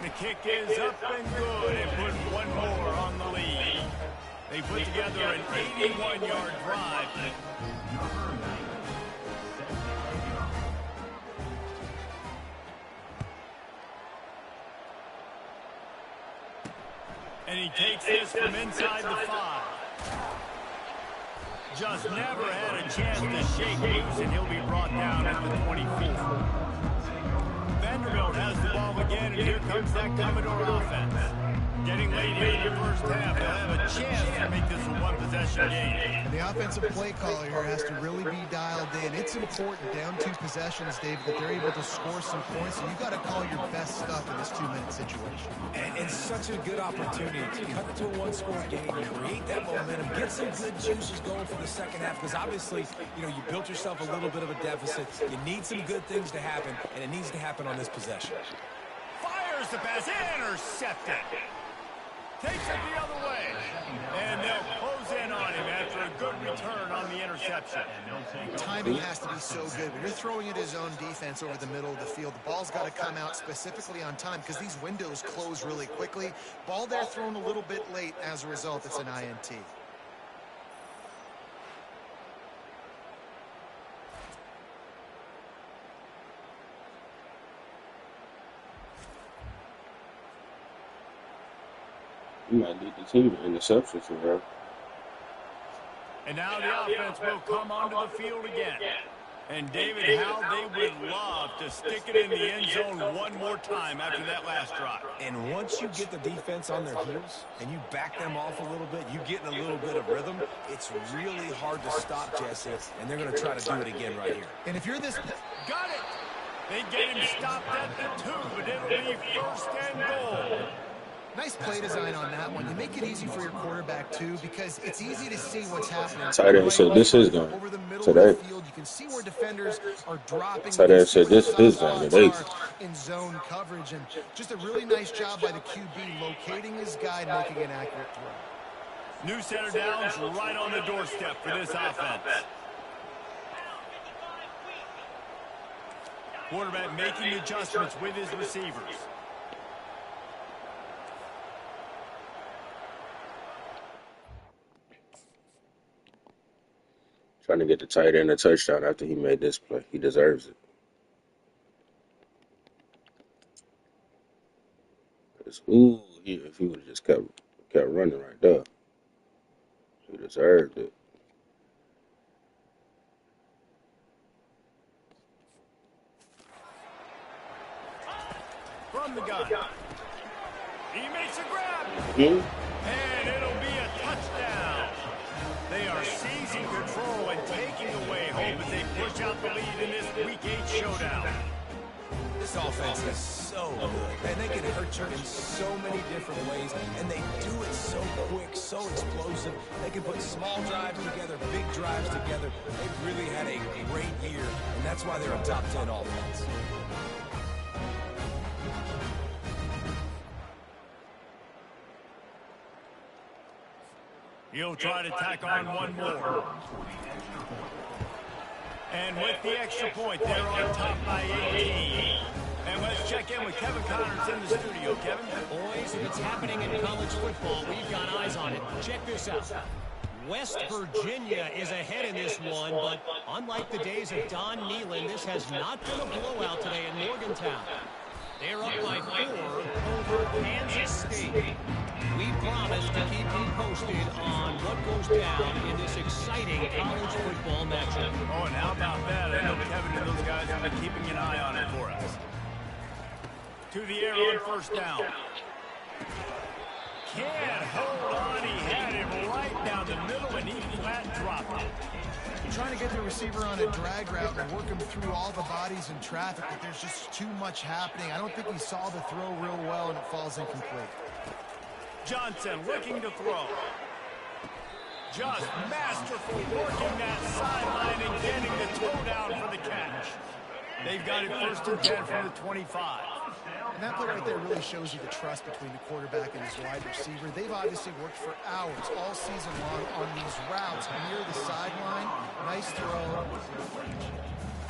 The kick is up and good and put one more on the lead. They put together an 81-yard drive. And he takes this from inside the 5. Just never had a chance to shake loose, and he'll be brought down at the 24. Vanderbilt has the ball again, and here comes that Commodore offense. Getting late here in the first half, they'll have a chance to make this a one-possession game. And the offensive play caller here has to really be dialed in. It's important, down 2 possessions, David, that they're able to score some points. So you've got to call your best stuff in this 2-minute situation. And such a good opportunity to cut it to a one-score game, create that momentum, get some good juices going for the second half, because obviously, you know, you built yourself a little bit of a deficit. You need some good things to happen, and it needs to happen on this possession. Fires the pass, intercepted. Takes it the other way. And they'll close in on him after a good return on the interception. Timing has to be so good. When you're throwing it his own defense over the middle of the field, the ball's got to come out specifically on time because these windows close really quickly. Ball there thrown a little bit late. As a result, it's an INT. You might lead the team in interceptions here. And now the offense will come onto the field again. And David, how they would love to stick it in the end zone one more time after that last drive. And once you get the defense on their heels and you back them off a little bit, you get in a little bit of rhythm, it's really hard to stop, Jesse, and they're going to try to do it again right here. And if you're this... Got it! They get him stopped at the 2, but it'll be 1st and goal. Nice play design on that one. You make it easy for your quarterback, too, because it's easy to see what's happening. Tight end said this is going over the middle today. of the field. You can see where defenders are dropping. Tight end said this is going today. In zone coverage, and just a really nice job by the QB locating his guy, making an accurate throw. New center downs right on the doorstep for this offense. Quarterback making adjustments with his receivers. Trying to get the tight end a touchdown after he made this play. He deserves it. Ooh, if he would have just kept running right there, he deserved it. From the gun. He makes a grab. Hmm? And it'll be a touchdown. They are seizing control and taking away hope as they push out the lead in this Week 8 showdown. This offense is so good, and they can hurt you in so many different ways, and they do it so quick, so explosive. They can put small drives together, big drives together. They've really had a great year, and that's why they're a top 10 offense. He'll try to tack on one more. And with the extra point, they're on top by 18. And let's check in with Kevin Connors in the studio. Kevin? Boys, if it's happening in college football, we've got eyes on it. Check this out. West Virginia is ahead in this one, but unlike the days of Don Nehlen, this has not been a blowout today in Morgantown. They're up by 4 over Kansas State. We promise to keep you posted on what goes down in this exciting college football matchup. Oh, and how about that? I know Kevin and those guys have been keeping an eye on it for us. To the air on first down. Can't hold on. He had it right down the middle, and he flat dropped it. Trying to get the receiver on a drag route and work him through all the bodies in traffic, but there's just too much happening. I don't think he saw the throw real well, and it falls incomplete. Johnson looking to throw. Just masterful working that sideline and getting the toe down for the catch. They've got it 1st and 10 from the 25. And that play right there really shows you the trust between the quarterback and his wide receiver. They've obviously worked for hours all season long on these routes near the sideline. Nice throw.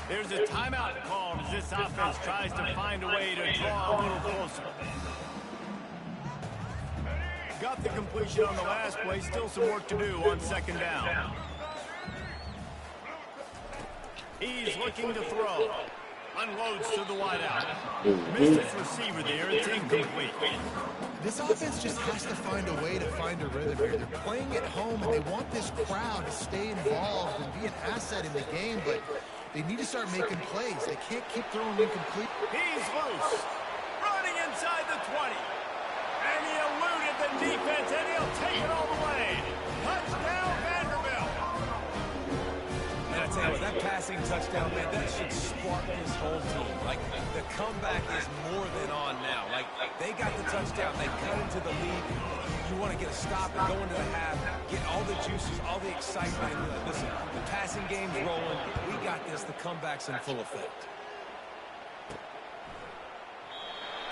There's a timeout called as this offense tries to find a way to draw a little closer. Got the completion on the last play. Still some work to do on 2nd down. He's looking to throw. Unloads to the wideout. Missed his receiver there. It's incomplete. This offense just has to find a way to find a rhythm here. They're playing at home, and they want this crowd to stay involved and be an asset in the game, but they need to start making plays. They can't keep throwing incomplete. He's loose. Running inside the 20. And he eluded the defense, and he'll take it all the way. Touchdown, Vanderbilt. And I tell you what, that passing touchdown, man, that should spark this whole team. Like, the comeback is more than on now. Like, they got the touchdown, they cut into the lead. You want to get a stop and go into the half, get all the juices, all the excitement. And listen, the passing game's rolling. We got this. The comeback's in full effect.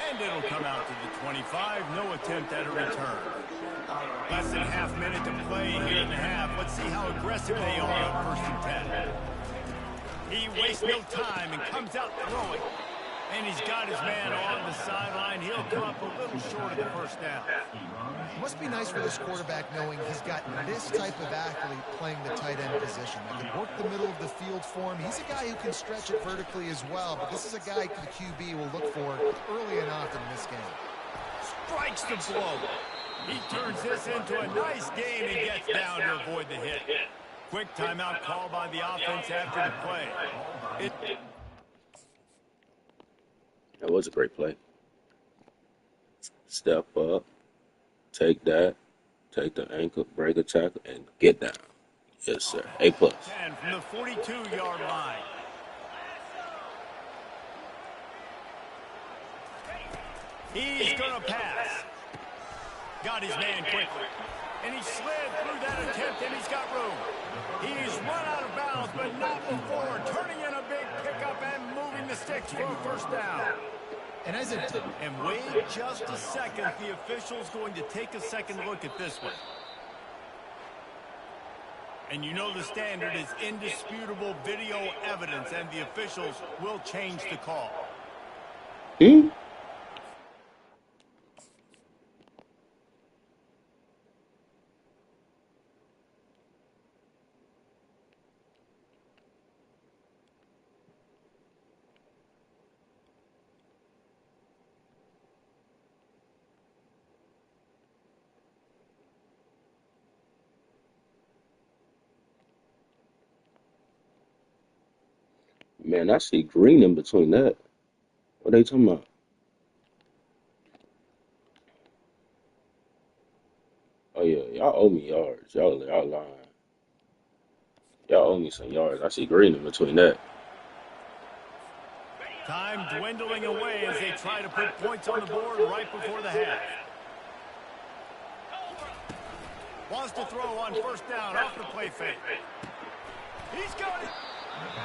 And it'll come out to the 25. No attempt at a return. Less than half minute to play here in the half. Let's see how aggressive they are on 1st and 10. He wastes no time and comes out throwing. And he's got his man on the sideline. He'll come up a little short of the 1st down. It must be nice for this quarterback knowing he's got this type of athlete playing the tight end position. He can work the middle of the field for him. He's a guy who can stretch it vertically as well, but this is a guy the QB will look for early and often in this game. Strikes the blow. He turns this into a nice gain and gets down to avoid the hit. Quick timeout call by the offense after the play. That was a great play. Step up, take that, take the ankle, break a tackle, and get down. Yes, sir. A+. 10 from the 42-yard line. He's going to pass. Got his man quickly. And he slid through that attempt, and he's got room. He's run out of bounds, but not before turning in a big pickup and moving the sticks for a 1st down. And wait just a second. The official's going to take a second look at this one. And you know the standard is indisputable video evidence, and the officials will change the call. Man, I see green in between that. What are they talking about? Oh yeah, y'all owe me yards. Y'all lying. Y'all owe me some yards. I see green in between that. Time dwindling away as they try to put points on the board right before the half. Wants to throw on first down off the play fake. He's got it.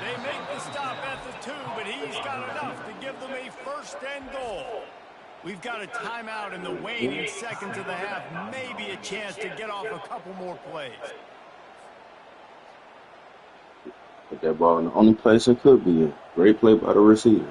They make the stop at the 2, but he's got enough to give them a first and goal. We've got a timeout in the waning seconds of the half. Maybe a chance to get off a couple more plays. Put that ball in the only place it could be in. Great play by the receiver.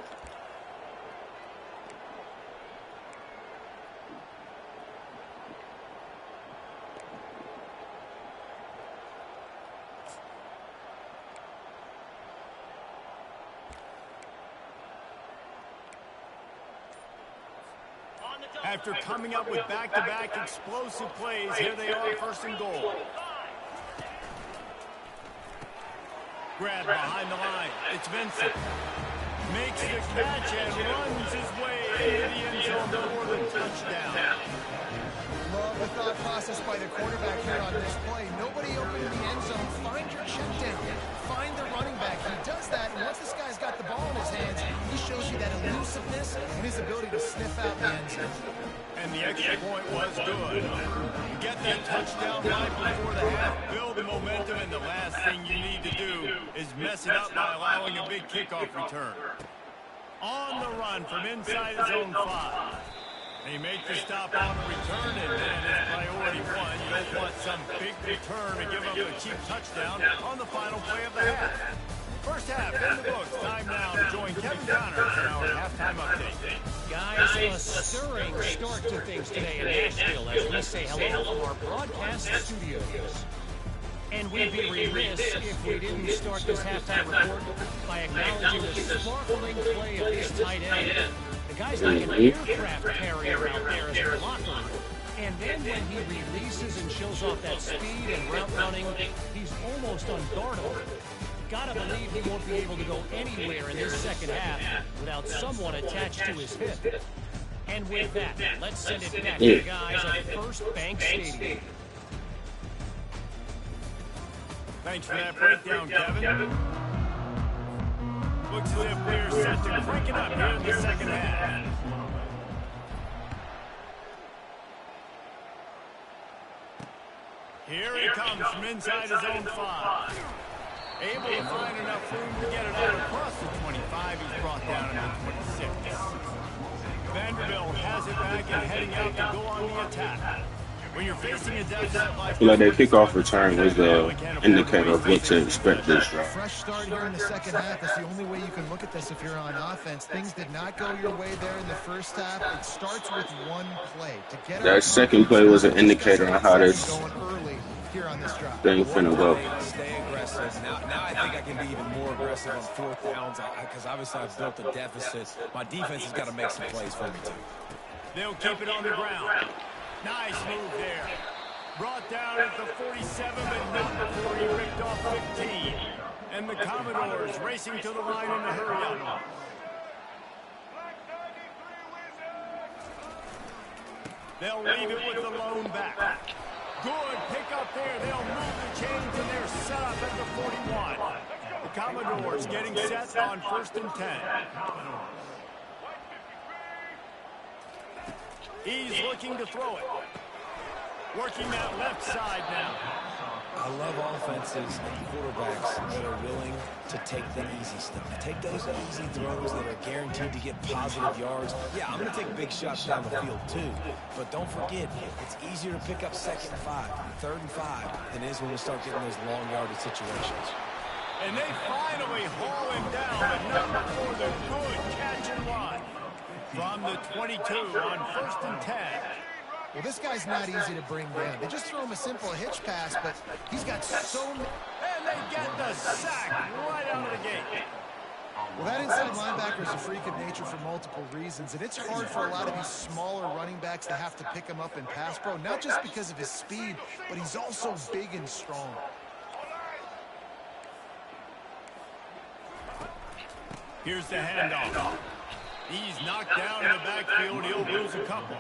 After coming up with back-to-back explosive plays, here they are, first and goal. Grab behind the line. It's Vincent. Makes the catch and runs his way into the end zone for the touchdown. Love the thought process by the quarterback here on this play. Nobody open in the end zone. Find your check down. Find the running back. He does that, and once this guy's got the ball in his hands, he shows you that elusiveness and his ability to sniff out the end zone. And the extra point was good. You get that touchdown right before the half, build the momentum, and the last thing you need to do is mess it up by allowing a big kickoff return. On the run from inside his own 5. He makes the stop on the return, and then it's priority 1. You don't want some big return to give up a cheap touchdown on the final play of the half. First half in the books. Time now to join Kevin Connors in our halftime update. Guys, a stirring start to things today in Nashville as we say hello from our broadcast studios. And we'd be remiss if we didn't start this halftime report by acknowledging the sparkling play of this tight end. The guy's like an aircraft carrier out there as a blocker. And then when he releases and shows off that speed and route running, he's almost unguardable. Gotta believe he won't be able to go anywhere in this second half without someone attached to his hip. And with that, let's send it back to the guys at First Bank Stadium. Thanks for that breakdown, Kevin. Looks as if we're set to crank it up here in the second half. Here he comes from inside his own 5. Able to find enough room to get it out across the 25. He's brought down to the 26. Vanderbilt has it back and heading out to go on the attack. When you're facing a deficit like I feel like that kickoff return was the indicator of what to expect this drive. Fresh start here in the second half. That's the only way you can look at this if you're on offense. Things did not go your way there in the first half. It starts with one play. That second play was an indicator on how this going early here on this drive. thing finna go. Stay aggressive. Now I think I can be even more aggressive on fourth downs because obviously I've built a deficit. My defense has got to make some plays for me too. They'll keep it on the ground. Nice move there. Brought down at the 47, but not before he ripped off 15. And the Commodores racing to the line in the hurry-up. They'll leave it with the lone back. Good pick up there. They'll move the chains, and they're set up at the 41. The Commodores getting set on 1st and 10. He's looking to throw it. Working that left side now. I love offenses and quarterbacks that are willing to take the easy stuff. Take those easy throws that are guaranteed to get positive yards. Yeah, I'm going to take big shots down the field too. But don't forget, it's easier to pick up 2nd and 5, 3rd and 5 than it is when we start getting those long yardage situations. And they finally haul him down, but not before the good catch and run. From the 22 on 1st and 10. Well, this guy's not easy to bring down. They just throw him a simple hitch pass, but he's got so many. And they get the sack right out of the gate. Well, that inside linebacker is a freak of nature for multiple reasons, and it's hard for a lot of these smaller running backs to have to pick him up in pass pro, not just because of his speed, but he's also big and strong. Here's the handoff. He's knocked down in the backfield. He'll lose a couple.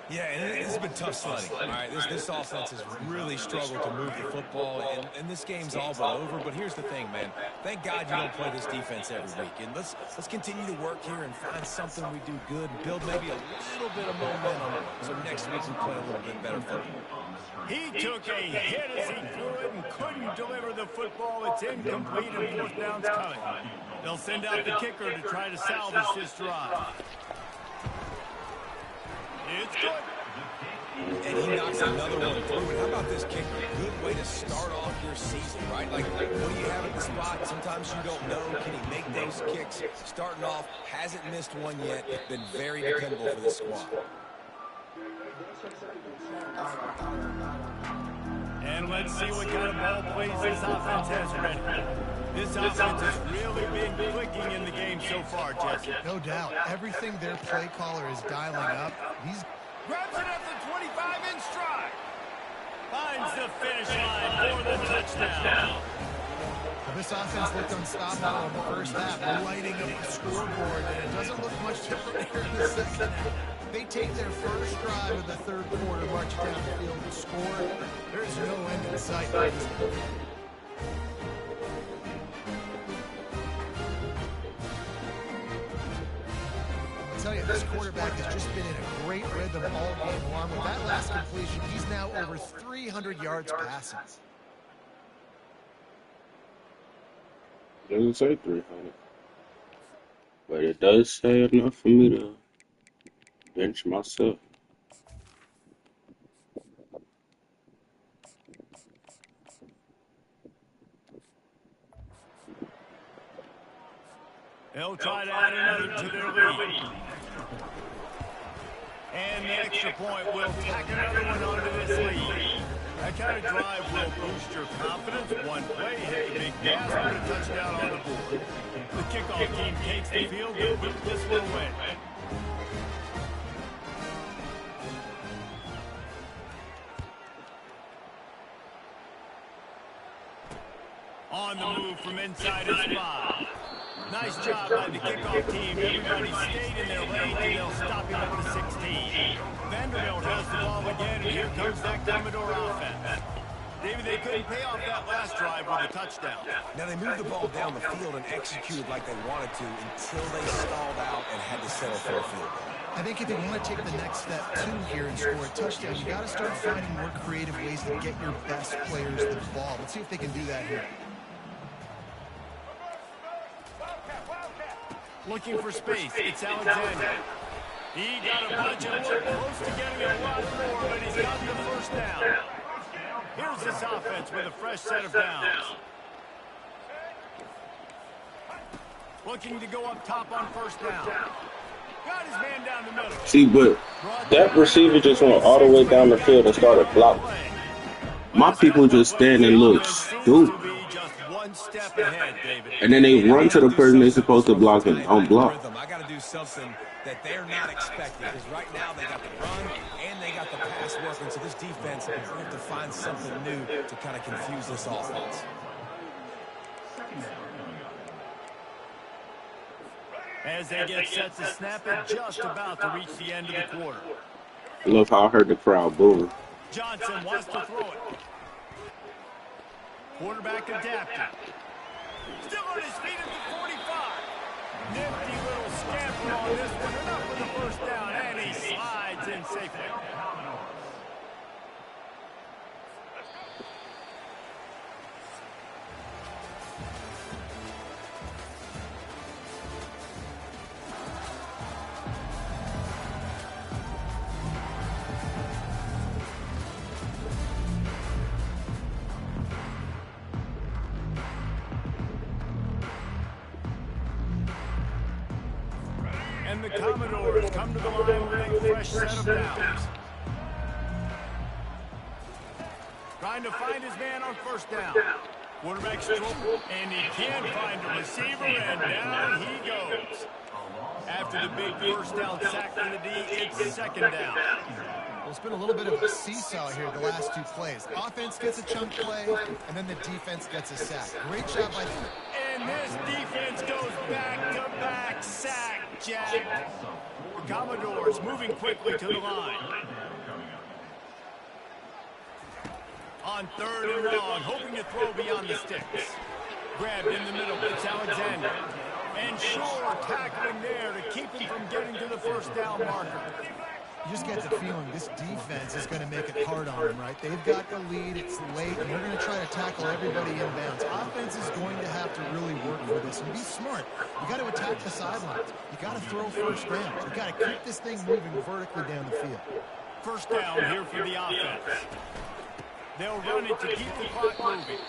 Yeah, and this has been tough sledding. All right, this offense has really struggled to move the football, and this game's all but over. But here's the thing, man. Thank God you don't play this defense every week. And let's continue to work here and find something we do good, build maybe a little bit of momentum so next week we play a little bit better football. He took a hit as he threw it and couldn't deliver the football. It's incomplete and fourth down's coming. They'll send out the kicker to try to salvage this drive. It's good. And he knocks another one through. And how about this kicker? Good way to start off your season, right? Like, what do you have at the spot? Sometimes you don't know. Can he make those kicks? Starting off, hasn't missed one yet. Been very dependable for this squad. And let's see what kind of ball plays this offense has ready. This offense has really been clicking in the game so far, Jesse. No doubt. Everything their play caller is dialing up. He's grabs it at the 25 in stride. Finds the finish line for the touchdown. Well, this offense looked unstoppable in the first half, lighting up the scoreboard, and it doesn't look much different here in the second half. They take their first drive of the third quarter, march down the field and score. There's no end in sight. I tell you, this quarterback has just been in a great rhythm all game long. With that last completion, he's now over 300 yards passing. Doesn't say 300, but it does say enough for me to bench myself. They'll try to add another to their lead. And the extra point will tack another one onto this lead. That kind of drive will boost your confidence. One play, hit the big pass, put a touchdown on the board. The kickoff team takes the field. They'll keep this one away. On the move from inside his spot. Nice job by the kickoff team. Everybody stayed in their lane, and they'll stop him at the 16. Vanderbilt has the ball again, and here comes that Commodore offense. David, they couldn't pay off that last drive with a touchdown. Now, they moved the ball down the field and executed like they wanted to until they stalled out and had to settle for a field goal. I think if they want to take the next step too here and score a touchdown, you got to start finding more creative ways to get your best players the ball. Let's see if they can do that here. Looking for space. It's Alexander. He got a bunch of work, close to getting a lot more, but he's got the first down. Here's this offense with a fresh set of downs. Looking to go up top on first down. Got his man down the middle. See, but that receiver just went all the way down the field and started blocking. My people just stand and look stupid. Step ahead, David. And then they run to the person they're supposed to block and don't block. I got to do something that they're not expecting, because right now they got the run and they got the pass working. So this defense will have to find something new to kind of confuse this offense. As they get set to snap it, just about to reach the end of the quarter. I love how I heard the crowd booing. Johnson wants to throw it. Quarterback adapted. Still on his feet at the 45. Nifty little scamper on this one. Enough for the first down, and he slides in safely. And the Commodores come to the line with a fresh set of downs. Trying to find his man on first down. Quarterback stroke, and he can't find a receiver, and down he goes. After the big first down sack from the D, it's second down. Well, it's been a little bit of a seesaw here the last two plays. Offense gets a chunk play, and then the defense gets a sack. Great job by them. And this defense goes back to Commodores moving quickly to the line. On 3rd and long, hoping to throw beyond the sticks. Grabbed in the middle, it's Alexander. And sure tackling there to keep him from getting to the first down marker. You just get the feeling this defense is going to make it hard on them, right? They've got the lead, it's late, and they're going to try to tackle everybody inbounds. Offense is going to have to really work for this and be smart. You got to attack the sidelines. You got to throw first downs. You got to keep this thing moving vertically down the field. First down here for the offense. They'll run it to keep the clock moving.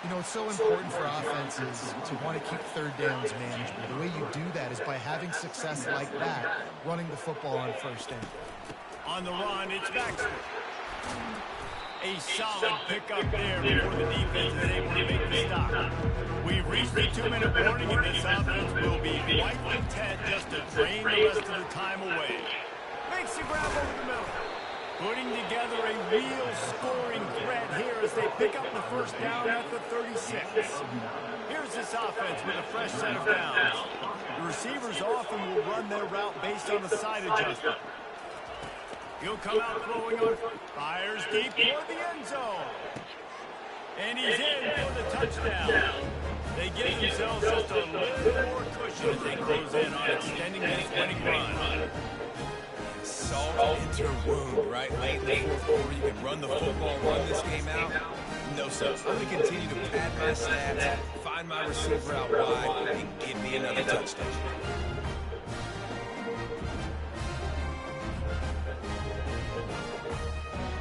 You know, it's so important for offenses to want to keep third downs manageable. The way you do that is by having success like that, running the football on first down. On the run, it's Baxter. A solid pickup there before the defense is able to make the stop. We've reached the 2-minute warning, and this offense will be quite content just to drain the rest of the time away. Makes the grab over the middle. Putting together a real scoring threat here as they pick up the first down at the 36. Here's this offense with a fresh set of downs. The receivers often will run their route based on the side adjustment. He'll come out throwing on, fires deep toward the end zone. And he's in for the touchdown. They give themselves just a little more cushion as they close in on extending this winning run. Salt into her wound, right? Late in the fourth quarter, you can run the football, run this game out. No, sir. I'm going to continue to pad my stats, find my receiver out wide, and give me another touchdown.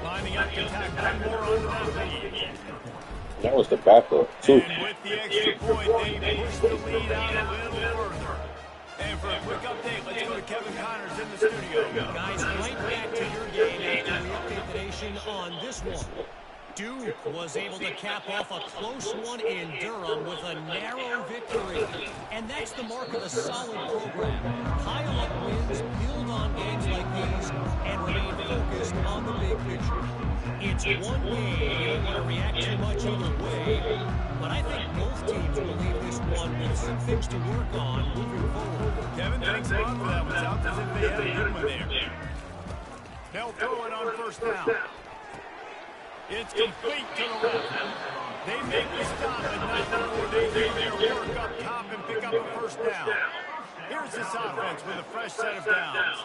Lining up to tack one more on that lead. That was the backup, too. And with the extra point, they push the lead out a little further. And for a quick update, let's go to Kevin Connors in the studio. Guys, right back to your game after we update the nation on this one. Duke was able to cap off a close one in Durham with a narrow victory. And that's the mark of a solid program. Pile up wins, build on games like these, and remain focused on the big picture. It's one game, you don't want to react too much either way, but I think both teams will leave this one with some things to work on moving forward. Kevin, thanks a lot for that one. Sounds as if they had a good one there. They'll throw it on first down. It's complete to the left. They make the stop, and not before they do their work up top and pick up a first down. Here's this offense with a fresh set of downs.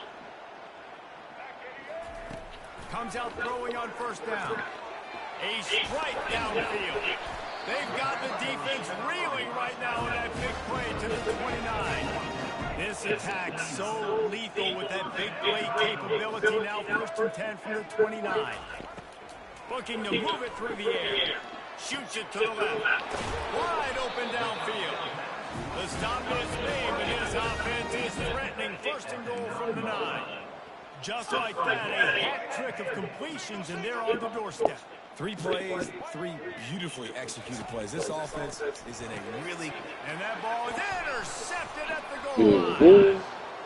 Comes out throwing on first down. A strike downfield. They've got the defense reeling right now in that big play to the 29. This attack so lethal with that big play capability. Now 1st and 10 from the 29. Looking to move it through the air. Shoots it to the left. Wide open downfield. The stop is made, but his offense is threatening 1st and goal from the 9. Just like that, a hat trick of completions, and they're on the doorstep. 3 plays, 3 beautifully executed plays. This offense is in a really... And that ball is intercepted at the goal line.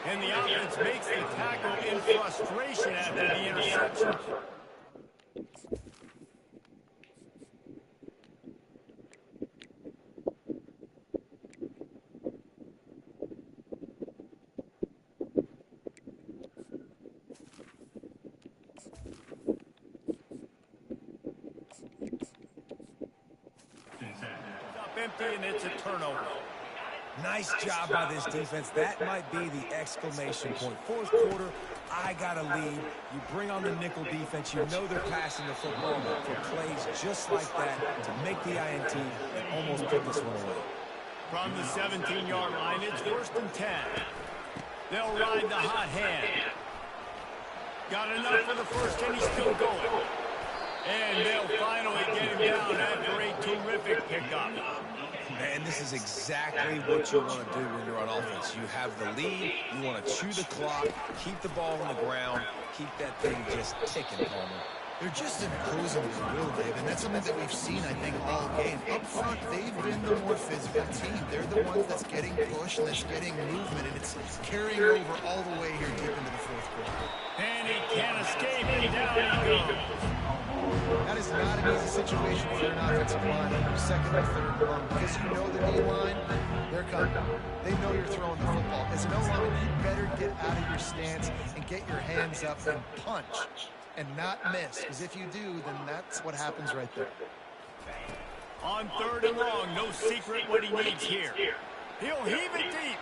And the offense makes the tackle in frustration after the interception. Empty, and it's a turnover. Nice job by this defense. That might be the exclamation point. 4th quarter, I got a lead. You bring on the nickel defense. You know they're passing the football for plays just like that to make the INT and almost put this one away. From the 17-yard line, it's 1st and 10. They'll ride the hot hand. Got enough for the first, and he's still going. And they'll finally get him down after a terrific pickup. Man, this is exactly what you want to do when you're on offense. You have the lead, you want to chew the clock, keep the ball on the ground, keep that thing just ticking, Palmer. They're just imposing their will, Dave, and that's something that we've seen, I think, all game. Up front, they've been the more physical team. They're the ones that's getting pushed and that's getting movement, and it's carrying over all the way here deep into the fourth quarter. And he can't escape, and down he goes. That is not an easy situation for an offensive line on your second or third run, because you know the D-line, they're coming. They know you're throwing the football. As an O-lineman, you better get out of your stance and get your hands up and punch and not miss, because if you do, then that's what happens right there. On 3rd and long, no secret what he needs here. He'll heave it deep.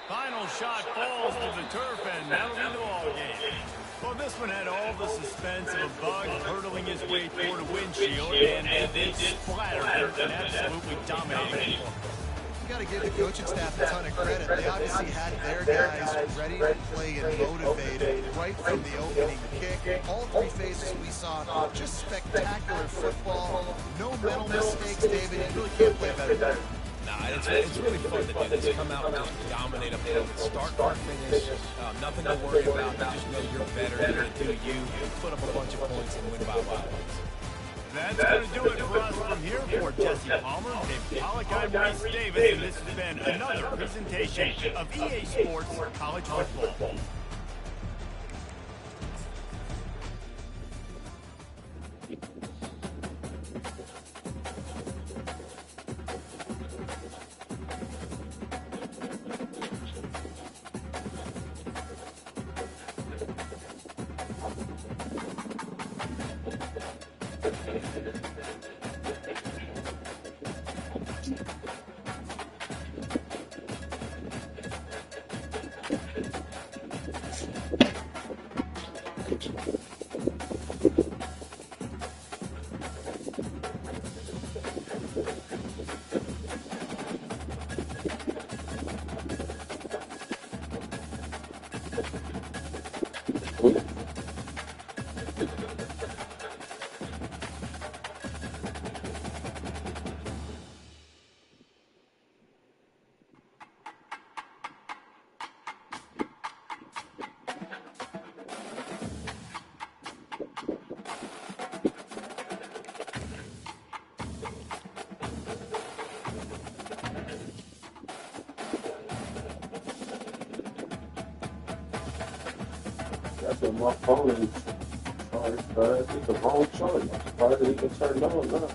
Final shot falls to the turf, and that'll be the ball game. Well, this one had all the suspense of a bug hurtling his way toward a windshield, and then splattered and absolutely dominated. You got to give the coaching staff a ton of credit. They obviously had their guys ready to play and motivated right from the opening kick. All three phases we saw, just spectacular football. No mental mistakes, David. You really can't play better. Nah, it's really fun to do this. Come out and just dominate opponents. Start or finish. Nothing to worry about. You just know you're better. You're going to do you. Put up a bunch of points and win by a lot. That's going to do it for us from here. For Jesse Palmer, Dave Pollock, I'm Reese Davis, and this has been another presentation of EA Sports College Football. That's my phone is charged, but it's the wrong charge. I'm surprised that he can turn it on now.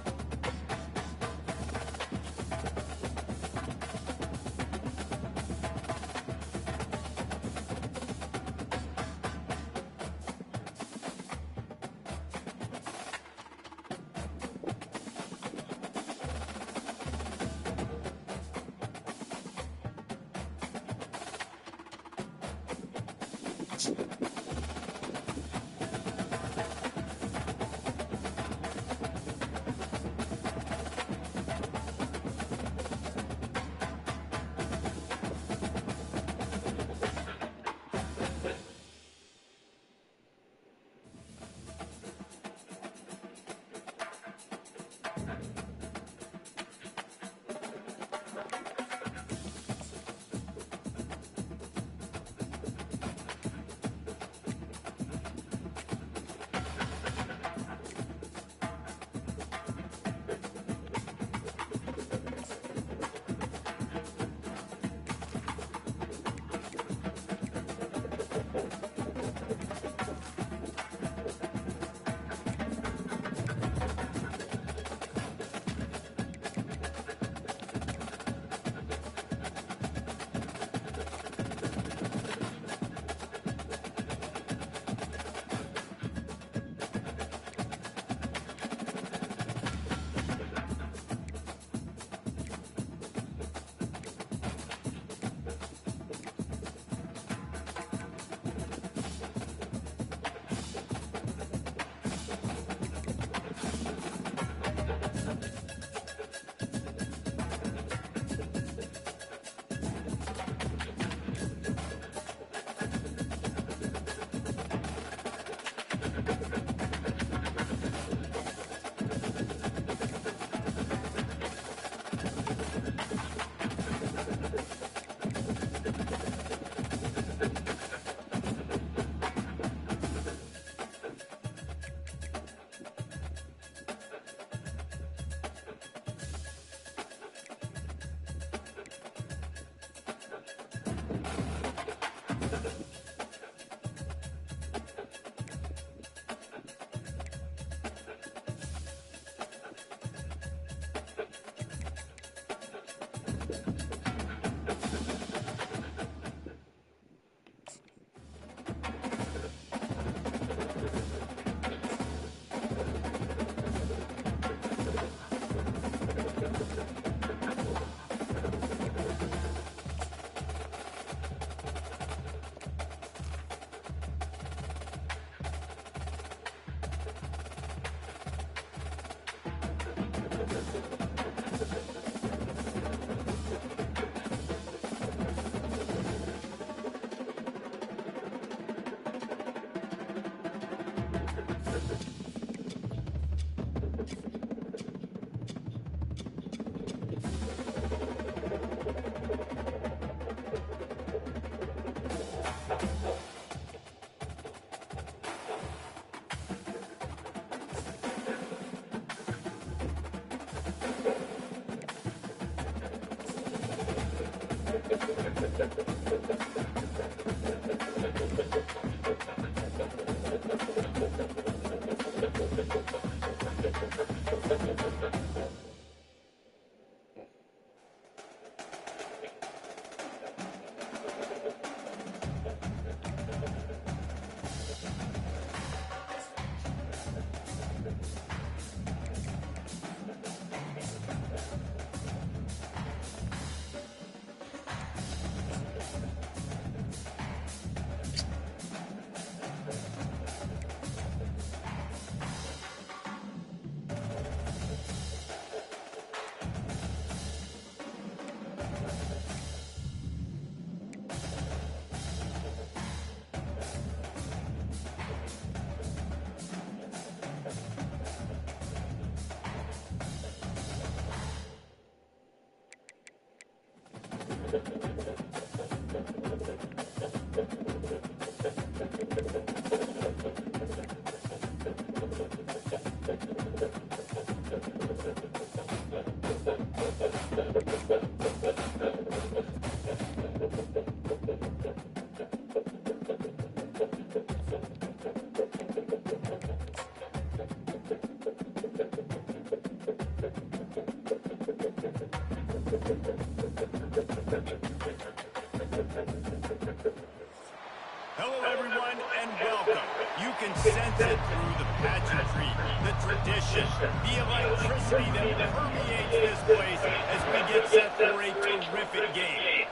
Hello, everyone, and welcome. You can sense it through the pageantry, the tradition, the electricity that permeates this place as we get set for a terrific game.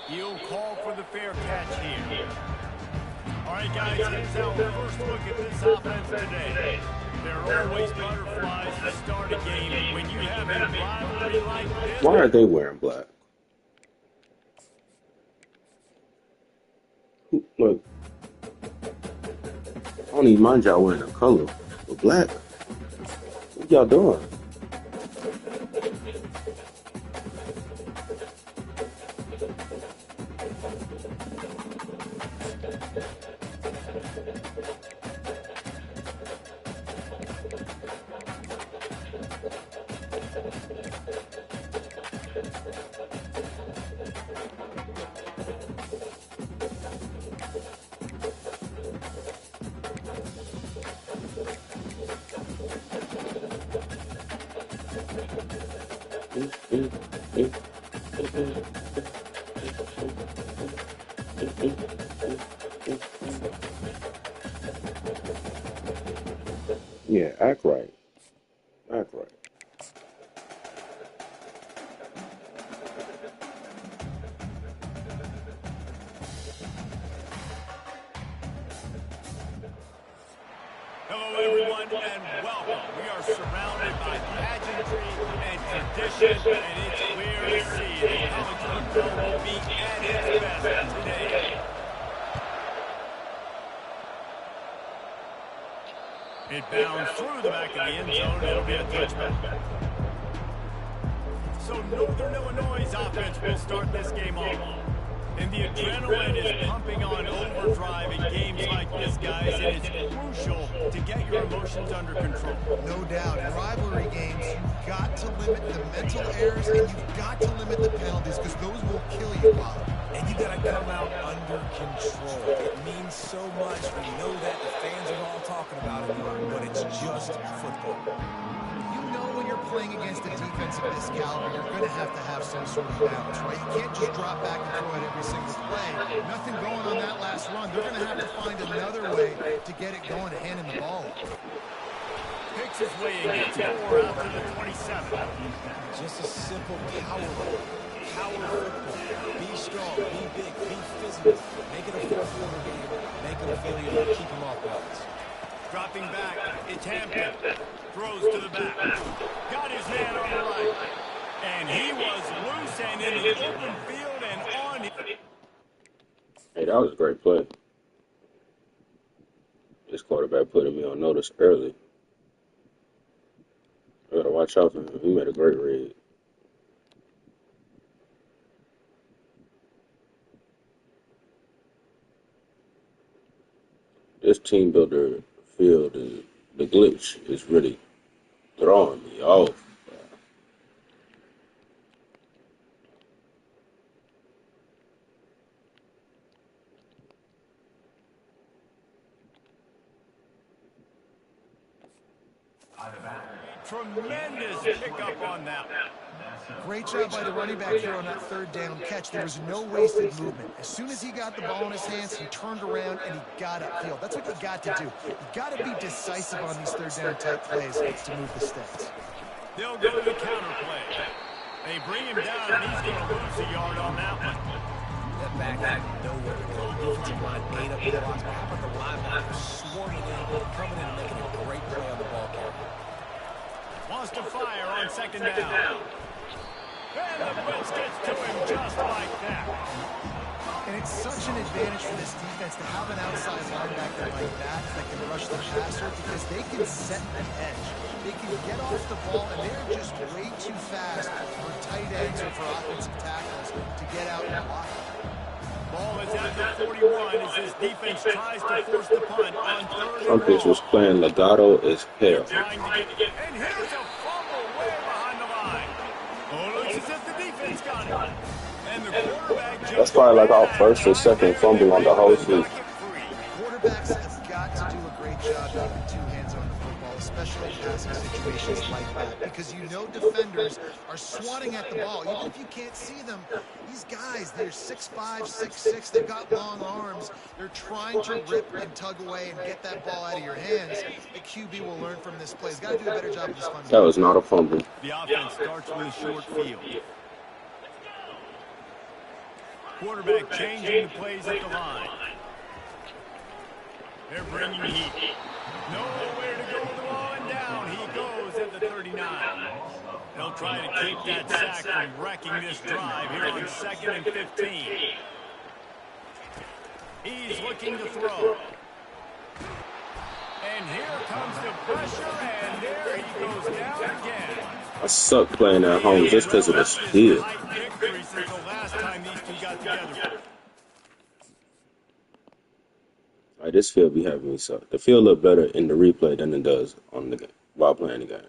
He'll call for the fair catch here. All right, guys, here's our first look at this offense today. There are always butterflies to start a game when you have a rivalry like this. Why are they wearing black? Look, I don't even mind y'all wearing the color, but black? What y'all doing? Yeah, act right. Act right. Hello, everyone, and welcome. We are surrounded by pageantry and tradition, and it's clear to see that college football will be at its best today. It bounds through the back of the end zone. It'll be a touchback. So Northern Illinois' offense will start this game off. And the adrenaline is pumping on overdrive in games like this, guys, and it's crucial to get your emotions under control. No doubt. In rivalry games, you've got to limit the mental errors and you've got to limit the penalties because those will kill you, Bob. And you got to come out under control. It means so much. We know that the fans are all talking about it, but it's just football. You know when you're playing against a defense of this caliber, you're going to have some sort of balance, right? You can't just drop back and throw it every single play. Nothing going on that last run. They're going to have to find another way to get it going, handing the ball. Picks his way and gets 4 out to the 27. Just a simple power football. Be strong, be big, be physical. Make it a fourth-quarter game. Make it a failure to keep them off balance. Dropping back, it's Hampton. Throws to the back. Got his man on the right. And he was loose and in the open field and on. Hey, that was a great play. This quarterback putting me on notice early. I gotta watch out for him. He made a great read. This team builder field is the glitch is really throwing me off. tremendous pickup on that one. Great job by the running back here on that third down catch. There was no wasted movement. As soon as he got the ball in his hands, he turned around and he got upfield. That's what you got to do. You got to be decisive on these third down type plays to move the sticks. They'll go to the counter play. They bring him down, and he's going to lose a yard on that one. That back had nowhere to go. Defensive line ate up the blocks. How about the linebacker swarming in, coming in and making a great play on the ball carrier? Wants to fire on second down. And the blitz gets to him just like that. And it's such an advantage for this defense to have an outside linebacker like that can rush the passer because they can set an edge. They can get off the ball, and they're just way too fast for tight ends or for offensive tackles to get out and block. Ball is at the 41 as this defense tries to force the punt on third Some and pitch was long. playing legato as hell. Trying to get, and here's a fumble way behind the line. Oh, looks as if the defense got it. And the quarterback just That's probably like our first or second fumble on the whole season. Quarterbacks have got to do a great job keeping two hands on the football, especially in passing situations like that, because you know defenders are swatting at the ball. Even if you can't see them, these guys, they're 6'5", 6'6", they've got long arms. They're trying to rip and tug away and get that ball out of your hands. The QB will learn from this play. He's got to do a better job of this fumble. That was not a fumble. The offense starts with a short field. Quarterback changing the plays at the line. They're bringing heat. Nowhere to go with the ball, and down he goes at the 39. They'll try to keep that sack from wrecking this drive here on 2nd and 15. He's looking to throw. And here comes the pressure, and there he goes down again. I suck playing at home just because of the speed. Victory since the last time these two got together. Like, this field be having me suck. The field look better in the replay than it does on the game while playing the game.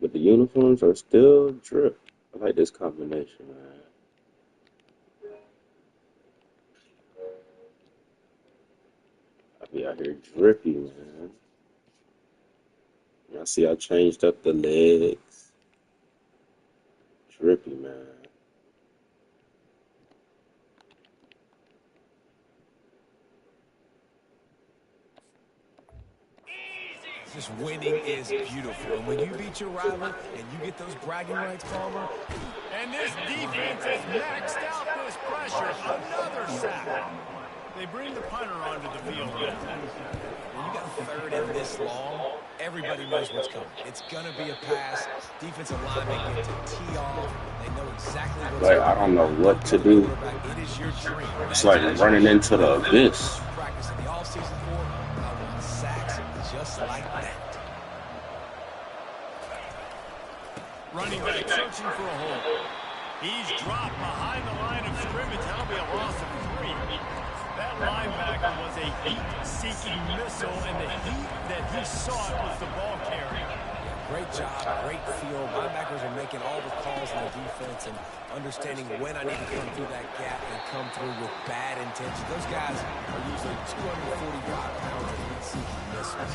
But the uniforms are still drip. I like this combination, man. I be out here drippy, man. I see I changed up the legs. Drippy, man. Just winning is beautiful. And when you beat your rival and you get those bragging rights, Palmer. And this defense has maxed out this pressure. Another sack. They bring the punter onto the field. When you got third and this long, everybody knows what's coming. It's going to be a pass. Defensive linemen get to tee off. They know exactly what's Like, I don't know what to do. It is your dream. It's like running into the abyss. Practice in the offseason for sacks just like that. Running back searching for a hole. He's dropped behind the line of scrimmage. That'll be a loss of 3. That linebacker was a heat-seeking missile, and the heat that he sought was the ball carrier. Great job, great field. Linebackers are making all the calls in the defense and understanding when I need to come through that gap and come through with bad intention. Those guys are usually 245 pounds of heat-seeking missiles.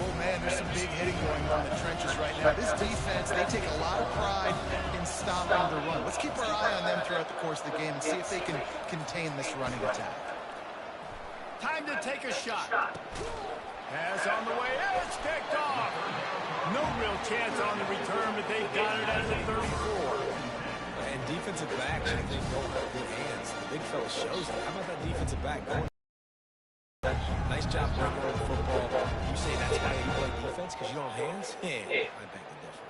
Oh, man, there's some big hitting going on in the trenches right now. This defense, they take a lot of pride in stopping the run. Let's keep our eye on them throughout the course of the game and see if they can contain this running attack. Time to take a shot. Pass on the way. It's kicked off. No real chance on the return, but they've got it at the 34. And defensive backs, I think, don't have good hands. The big fella shows it. How about that defensive back going? Nice job breaking over the football. You say that's why you play defense because you don't have hands? Yeah, I beg the difference.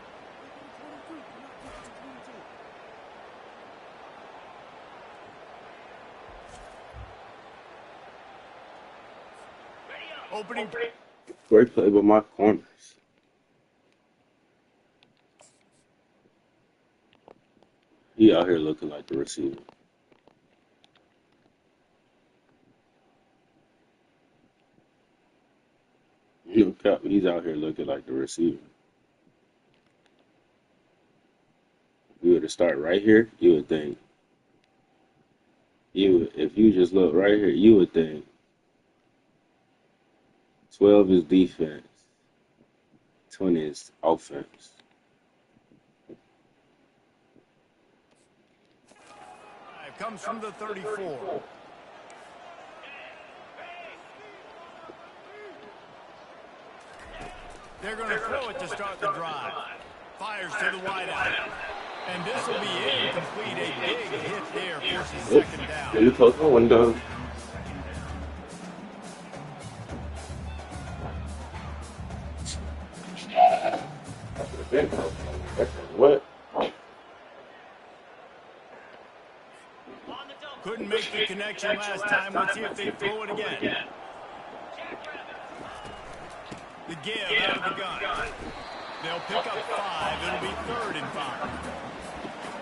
Opening. Great play by my corners. He out here looking like the receiver. No cap, he's out here looking like the receiver. If you were to start right here, you would think if you just look right here, you would think 12 is defense, 20 is offense. Comes from the 34. They're going to throw it to start the drive. Fires to the wideout. And this will be incomplete. A big hit there, forces second down. Let me close my window. What? Couldn't make the connection last time. Let's see if they throw it again. The give out of the gun. They'll pick up 5. It'll be 3rd and 5.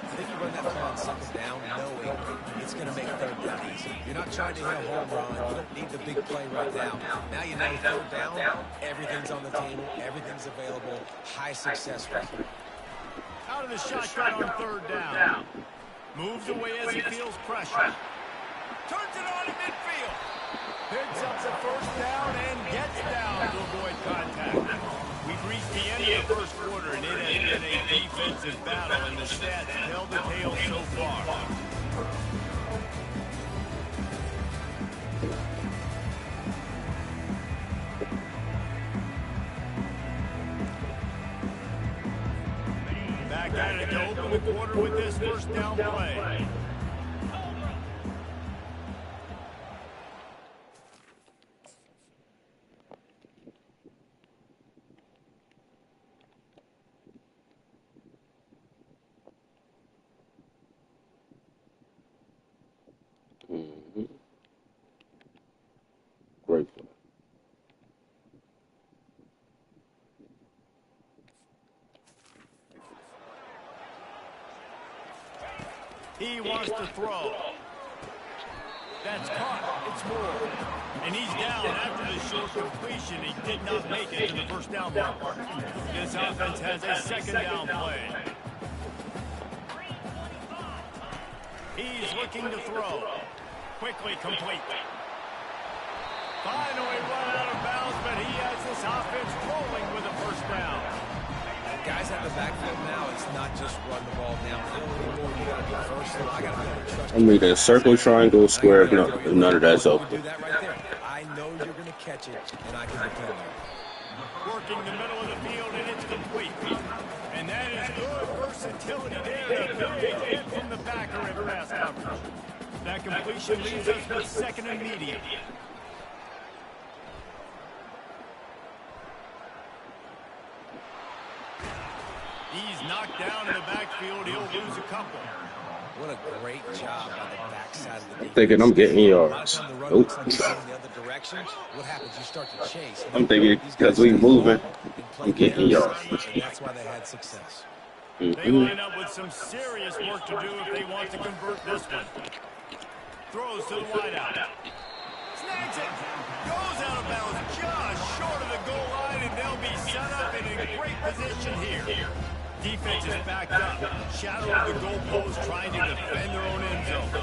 I think you run that play on second down knowing it's going to make third down easy. You're not trying to hit a home run. You don't need the big play right now. Now you know third down, everything's on the table, everything's available, high success rate. Out of the shotgun on 3rd down. Moves away as he feels pressure. Turns it on in midfield. Picks up the 1st down and gets down to avoid contact. We've reached the end of the 1st quarter, and it has been a defensive battle, and the stats tell the tale so far. Back at it to open the quarter with this 1st down play. Great play. He wants to throw. That's caught. It's Moore. And he's down after the short completion. He did not make it to the 1st down marker. This offense has a 2nd down play. He's looking to throw. Quickly complete. Finally run out of bounds, but he has this offense rolling with a 1st down. Guys at the backfield now, it's not just run the ball downhill anymore. You got to be versatile. I got to be able to trust. I mean, a circle, triangle, square, if none of that's open. Do that right there. I know you're going to catch it, and I can depend on it. Working the middle of the field, and it's complete. And that is good versatility there. A big hit from the backer in pass coverage. That completion leaves us with 2nd and medium. He's knocked down in the backfield. He'll lose a couple. What a great job on the backside of the defense. I'm thinking I'm getting yards. Nope. What happens? You start to chase. I'm thinking because we moving, I'm getting yards. And that's why they had success. They line up with some serious work to do if they want to convert this one. Throws to the wideout. Snags it. Goes out of bounds just short of the goal line, and they'll be set up in a great position here. Defense is backed up. Shadow of the goalpost trying to defend their own end zone.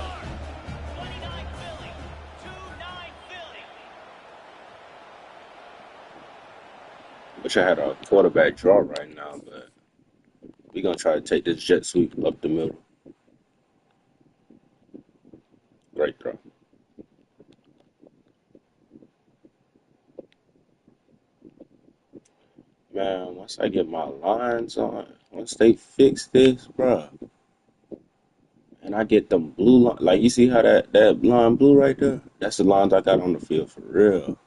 Wish I had a quarterback draw right now, but we're going to try to take this jet sweep up the middle. Great throw. Man, once I get my lines on, once they fix this, bro, and I get them blue line, like you see how that line blue right there? That's the lines I got on the field for real.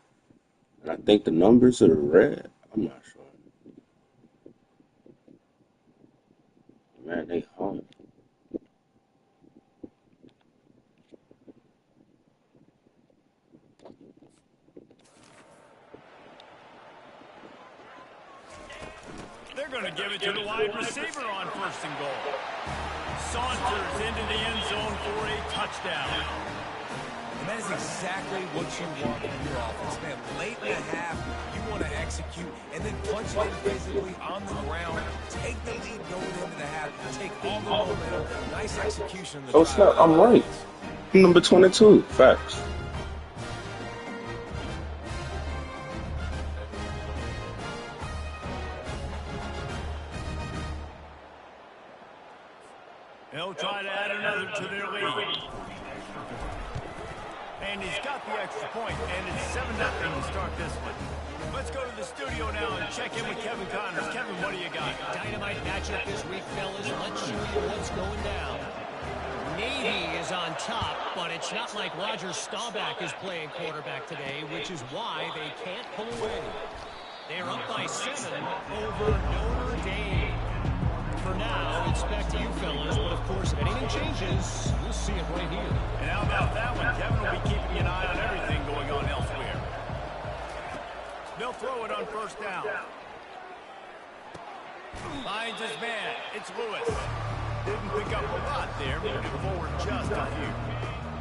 And I think the numbers are red. I'm not sure. Man, they hung. They're going to give it to the wide receiver on 1st and goal. Saunters into the end zone for a touchdown. And that is exactly what you want from your offense, man. Late in the half, you want to execute and then punch it in physically on the ground. Take the lead going into the half. Take all the momentum. Nice execution. Oh, snap. I'm right. Number 22. Facts. They'll try to add another to their lead. And he's got the extra point, and it's 7-0 to start this one. Let's go to the studio now and check in with Kevin Connors. Kevin, what do you got? Dynamite matchup this week, fellas. Let's show you what's going down. Navy is on top, but it's not like Roger Staubach is playing quarterback today, which is why they can't pull away. They're up by 7 over Notre Dame. For now, it's back to you fellas, but of course, if anything changes, we'll see it right here. And how about that one? Kevin will be keeping an eye on everything going on elsewhere. They'll throw it on first down. Finds his man. It's Lewis. Didn't pick up a lot there, moving forward just a few.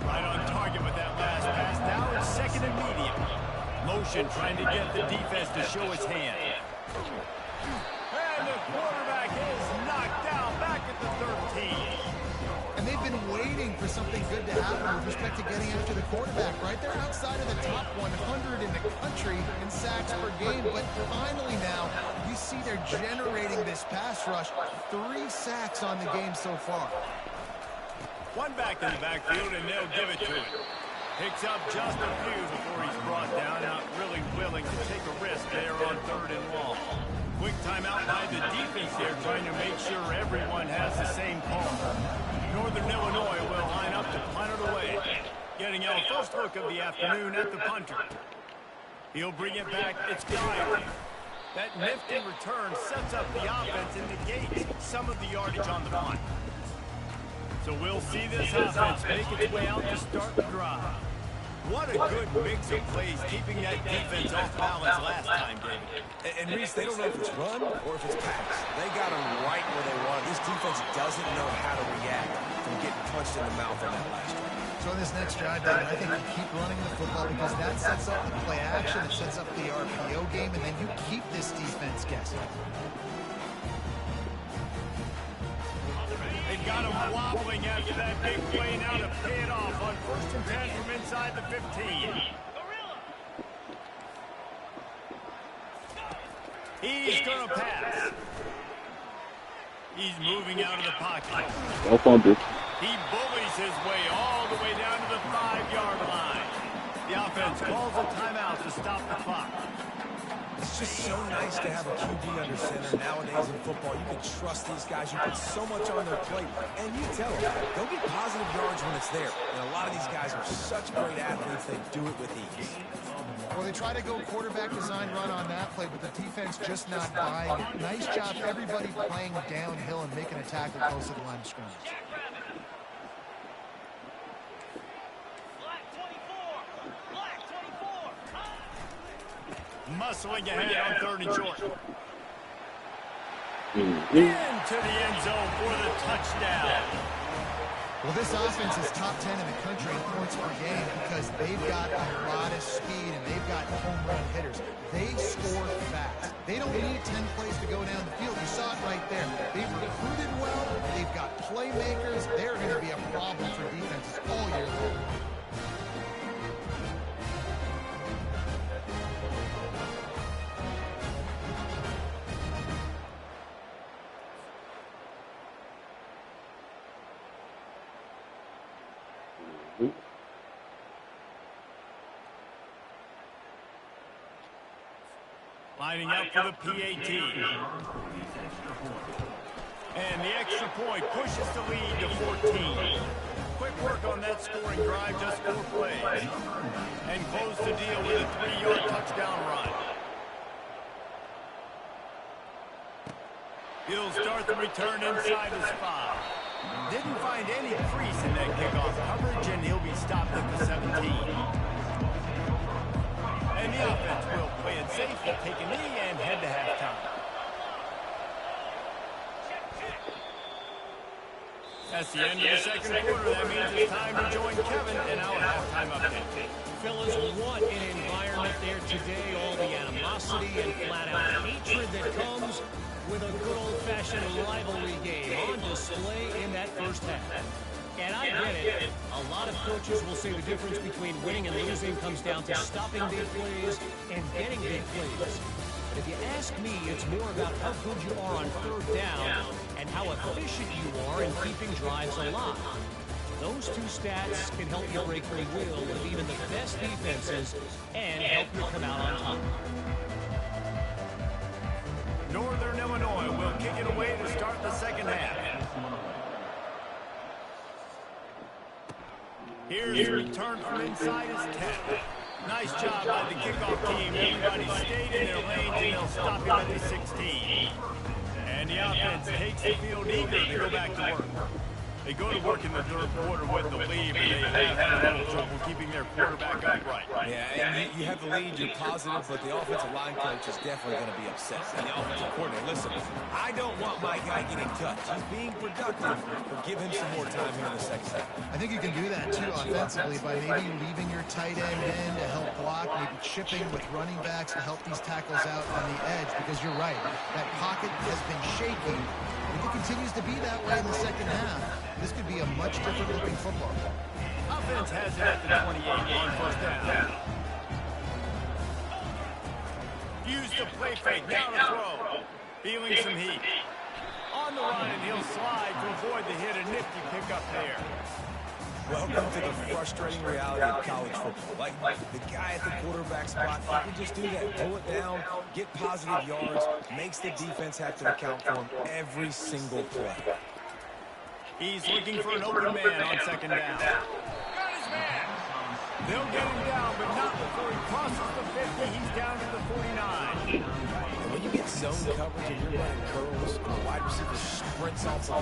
Right on target with that last pass. Now it's 2nd and medium. Motion trying to get the defense to show his hand. And the quarterback is knocked down back at the 13. And they've been waiting for something good to happen with respect to getting after the quarterback, right? They're outside of the top 100 in the country in sacks per game, but finally now you see they're generating this pass rush. 3 sacks on the game so far. One back in the backfield, and they'll give it to him. Picks up just a few before he's brought down. Not really willing to take a risk there on 3rd and long. Quick timeout by the defense there, trying to make sure everyone has the same call. Northern Illinois will line up to punt it away. Getting our first look of the afternoon at the punter. He'll bring it back. It's Gamin. That nifty return sets up the offense and negates some of the yardage on the punt. So we'll see this offense make its way out to start the drive. What a good mix of plays, keeping that defense off balance last time, David. And Reese, they don't know if it's run or if it's pass. They got them right where they want. This defense doesn't know how to react from getting punched in the mouth on that last drive. So in this next drive, David, I think you keep running the football because that sets up the play action, it sets up the RPO game, and then you keep this defense guessing. They got him wobbling after that big play. Now to pay it off on 1st and 10 from inside the 15. He's going to pass. He's moving out of the pocket. No fumble. He bullies his way all the way down to the 5-yard line. The offense calls a timeout to stop the clock. It's just so nice to have a QB under center nowadays in football. You can trust these guys. You put so much on their plate. And you tell them, go get positive yards when it's there. And a lot of these guys are such great athletes, they do it with ease. Well, they try to go quarterback design run on that play, but the defense just not buying it. Nice job, everybody playing downhill and making a tackle close to the line of scrimmage. Muscling ahead on 3rd and short. Mm-hmm. Into the end zone for the touchdown. Well, this offense is top 10 in the country in points per game because they've got a lot of speed and they've got home run hitters. They score fast. They don't need 10 plays to go down the field. You saw it right there. They've recruited well. They've got playmakers. They're going to be a problem for defenses all year long. Lining up for the PAT. And the extra point pushes the lead to 14. Quick work on that scoring drive, just 4 plays. And close the deal with a 3-yard touchdown run. He'll start the return inside his 5. Didn't find any crease in that kickoff coverage, and he'll be stopped at the 17. And the offense will play it safe, take a knee, and head to halftime. That's the end of the second quarter. That means it's time to join Kevin in our halftime update. Fellas, what an environment there today. All the animosity and flat-out hatred that comes with a good old-fashioned rivalry game on display in that first half. And I get it. A lot of coaches will say the difference between winning and losing comes down to stopping big plays and getting big plays. But if you ask me, it's more about how good you are on third down and how efficient you are in keeping drives alive. Those two stats can help you break the will of even the best defenses and help you come out on top. Northern Illinois will kick it away to start the second half. Here's the return from inside his 10. Nice job by the kickoff team. Everybody stayed in their lanes, and they'll stop him at the 16. And the offense takes the field eager to go back to work. They go to work in the third quarter with the lead, but they have had a little trouble keeping their quarterback upright. Yeah, and you have the lead, you're positive, but the offensive line coach is definitely going to be upset. And the offensive coordinator, listen, I don't want my guy getting touched. He's being productive, but give him some more time here in the second half. I think you can do that, too, offensively, by maybe leaving your tight end in to help block, maybe chipping with running backs to help these tackles out on the edge, because you're right, that pocket has been shaky. If it continues to be that way in the second half, this could be a much different looking football. Offense has it at the 28 on first down. Use the play fake, now to throw. Feeling some heat. On the run, and he'll slide to avoid the hit. A nifty pickup there. Welcome to the frustrating reality of college football. Like the guy at the quarterback spot, he can just do that. Pull it down, get positive yards, makes the defense have to account for him every single play. He's looking for an open man on second down. Got his man. They'll get him down, but not before he crosses the 50. He's down to the 49. And when you get zone coverage and you're running curls, and the wide receiver sprints off the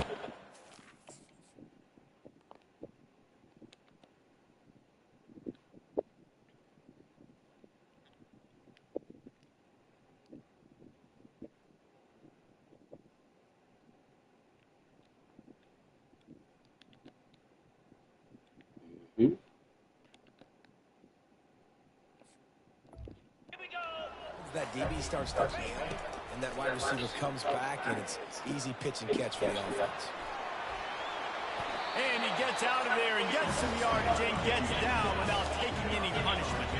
that DB starts to pan, and that wide receiver comes back, and it's easy pitch and catch for the offense. And he gets out of there and gets some yardage and gets down without taking any punishment.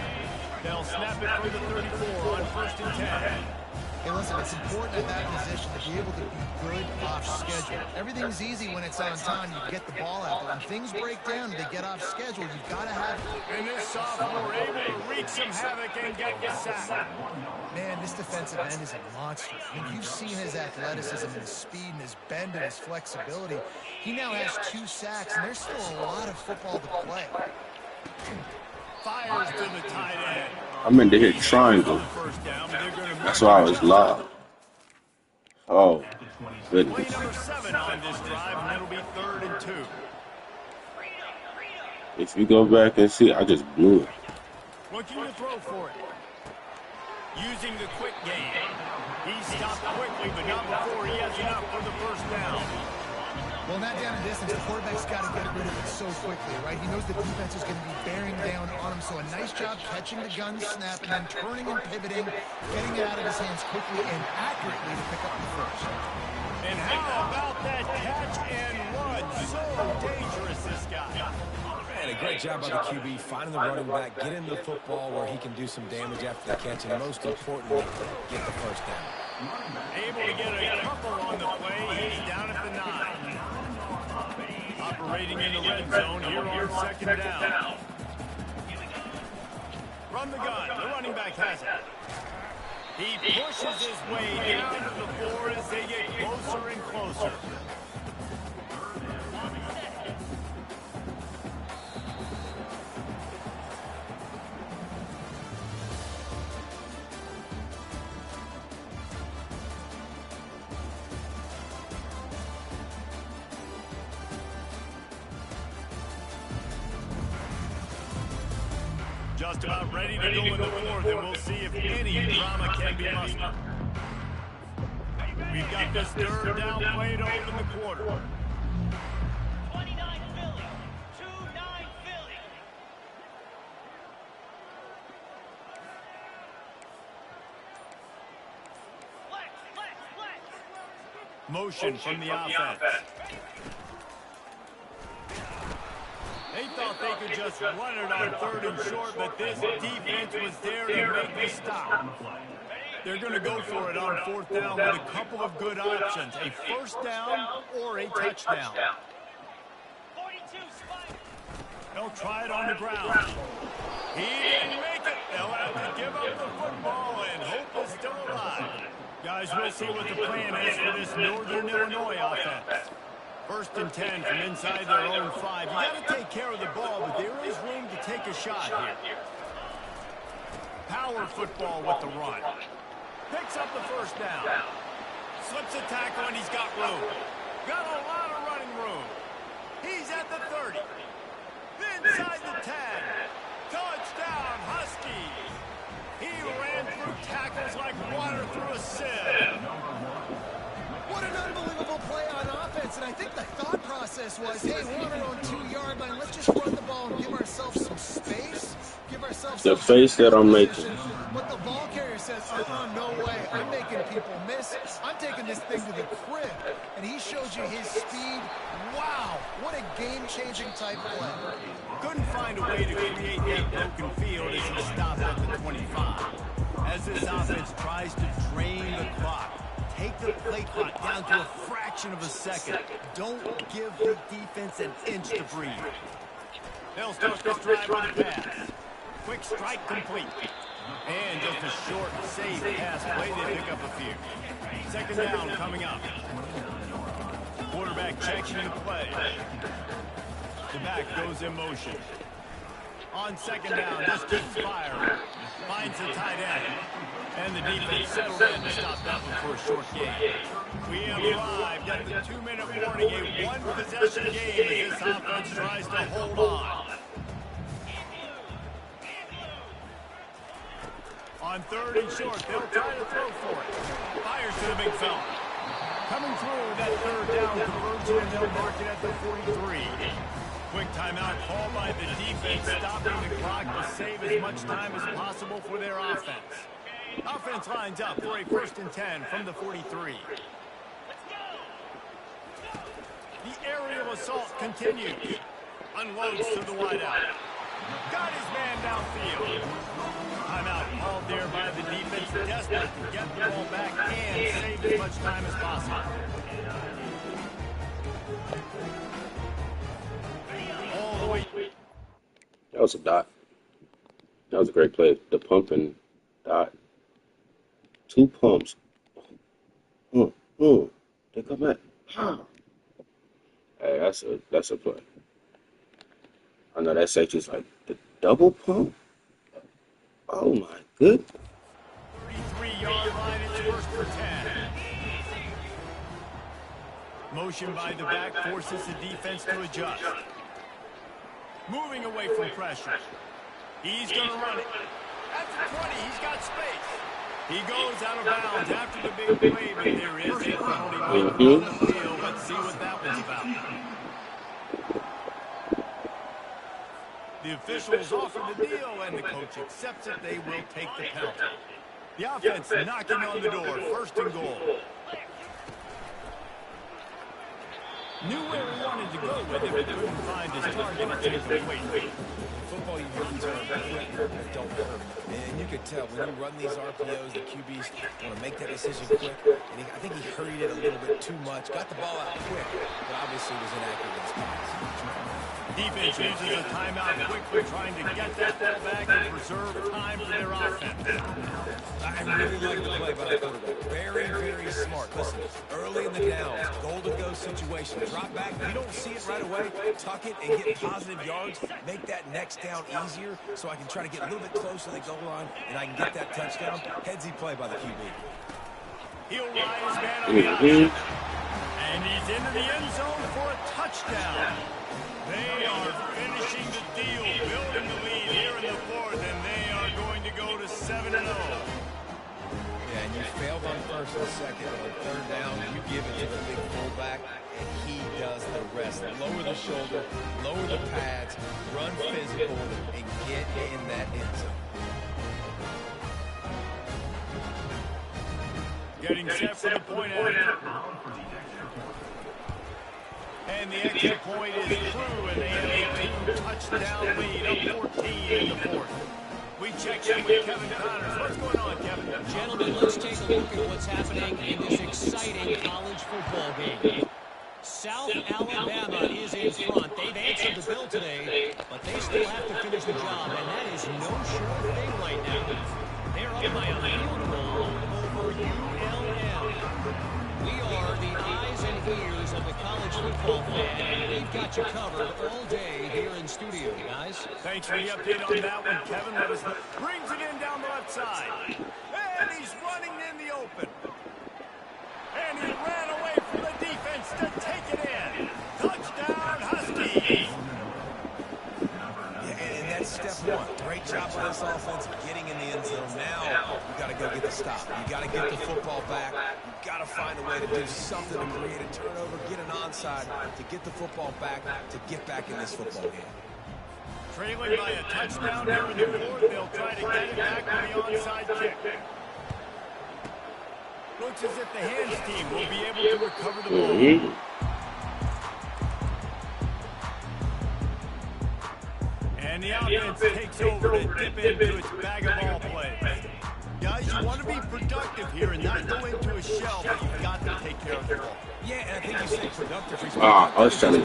They'll snap it for the 34 on first and 10. Hey, listen, it's important at that position to be able to be good off schedule. Everything's easy when it's on time. You get the ball out there. When things break down and they get off schedule, you've got to have... And this sophomore able to wreak some havoc and get the sack. Man, this defensive end is a monster. I mean, you've seen his athleticism and his speed and his bend and his flexibility. He now has 2 sacks, and there's still a lot of football to play. Fires to the tight end. I meant to hit triangle. That's why I was loud. Oh, goodness. Play number 7 on this drive, and it'll be 3rd and 2. If you go back and see, I just blew it. Looking to throw for it. Using the quick game. He stopped quickly, but not before he has enough for the first down. Well, in that down and distance, the quarterback's got to get rid of it so quickly, right? He knows the defense is going to be bearing down on him, so a nice job catching the gun snap and then turning and pivoting, getting it out of his hands quickly and accurately to pick up the first. And how about that catch and run? So dangerous, this guy. And a great job by the QB, finding the running back, getting the football where he can do some damage after the catch, and most importantly, get the first down. Able to get a couple on the play. He's down at the 9. Operating in the red zone here on second down. From the gun, the running back has it. He pushes his way down to the floor as they get closer and closer. Just about ready to go in the 4th, and we'll see if any drama can be mustered. We've got this 3rd down play to open the quarter. 29 Philly, 2-9 Philly. Motion from the offense. thought they could just run it on 3rd and short, but this defense was there to make the stop. They're going to go for it on 4th down with a couple of good options, a 1st down or a touchdown. 42 spike. They'll try it on the ground. He didn't make it. They'll have to give up the football, and hope is still alive. Guys, we'll see what the plan is for this Northern Illinois offense. 1st and 10 from inside their own 5. You got to take care of the ball, but there is room to take a shot here. Power football with the run. Picks up the 1st down. Slips a tackle, and he's got room. Got a lot of running room. He's at the 30. Inside the 10. Touchdown, Huskies. He ran through tackles like water through a sieve. What an unbelievable play on offense, and I think the thought process was, hey, we're on our own 2-yard line. Let's just run the ball and give ourselves some space. Give ourselves The some face that I'm making. But the ball carrier says, no way. I'm making people miss. I'm taking this thing to the crib. And he shows you his speed. Wow, what a game-changing type play. Couldn't find a way to create that broken field as he stopped at the 25. As this offense tries to drain the clock, take the play clock down to a fraction of a second. Don't give the defense an inch to breathe. They'll start this drive with a pass. Quick strike complete. And just a short, safe pass play. They pick up a few. 2nd down coming up. Quarterback checking the play. The back goes in motion. On 2nd down, this keeps firing. Finds the tight end. And the defense settled in to stop that one for a short game. We have arrived at the 2-minute warning, a one-possession game as this offense tries to hold on. On 3rd and short, they'll try to throw for it. Fires to the big fella. Coming through that 3rd down conversion, and they'll mark it at the 43. Quick timeout called by the defense, stopping the clock to save as much time as possible for their offense. Offense lines up for a 1st and 10 from the 43. The aerial assault continues. Unloads to the wideout. Got his man downfield. Timeout called there by the defense, desperate to get the ball back and save as much time as possible. All the way. That was a dot. That was a great play. The pumping dot. 2 pumps. They come back. Hey, that's a play. I know that safety's like the double pump. Oh my good. 33-yard line, it's 1st for 10. Motion by the back forces the defense to adjust. Moving away from pressure. He's going to run it. At the 20, he's got space. He goes out of bounds after the big play, but there is a penalty on the field. Let's see what that one's about. The officials offer the deal, and the coach accepts it. They will take the penalty. The offense knocking on the door. 1st and goal. Knew where he wanted to go with it, but couldn't find his target and take the weight. Football, you run turn quick and don't hurt. And you could tell when you run these RPOs, the QBs want to make that decision quick. And I think he hurried it a little bit too much. Got the ball out quick, but obviously was inaccurate in his pass. Defense uses a timeout quickly, trying to get that ball back and preserve time for their offense. I really like the play by the quarterback. Very, very smart. Listen, early in the downs, goal-to-go situation. Drop back. If you don't see it right away, tuck it and get positive yards. Make that next down easier so I can try to get a little bit closer to the goal line and I can get that touchdown. Headsy play by the QB. He'll ride his man on the outside. And he's into the end zone for a touchdown. They are finishing the deal, building the lead here in the 4th, and they are going to go to 7-0. Yeah, and you failed on 1st and 2nd. On 3rd down, you give it to the big fullback, and he does the rest. Lower the shoulder, lower the pads, run physical, and get in that end zone. Getting set for the point after. And the extra point is through, and they have a 2 touchdown checks in with Kevin Connors. What's going on, Kevin? Gentlemen, let's take a look at what's happening in this exciting college football game. South Alabama is in front. They've answered the bell today, but they still have to finish the job, and that is no sure thing right now. They're up by a field goal over ULM. We are the eyes and ears of the college football fan, and we've got you covered all day here in studio, guys. Thanks for the update on that one, Kevin. Brings it in down the left side. And he's running in the open. And he ran away from the defense to take it in. Touchdown, Huskies. Yeah, and that's step one. Great job by this offense getting in the end zone. Now you got to go get the stop. You got to get the football back. You got to find a way to do something to create a turnover, get an onside, to get the football back, to get back in this football game. Trailing by a touchdown here in the fourth. They'll try to get it back with the onside kick. Looks as if the hands team will be able to recover the ball. And the offense takes over to dip into its bag of ball plays. Guys, you want to be productive here and not go into a shell, but you've got to take care of the ball. Yeah, and I think you said productive. I was trying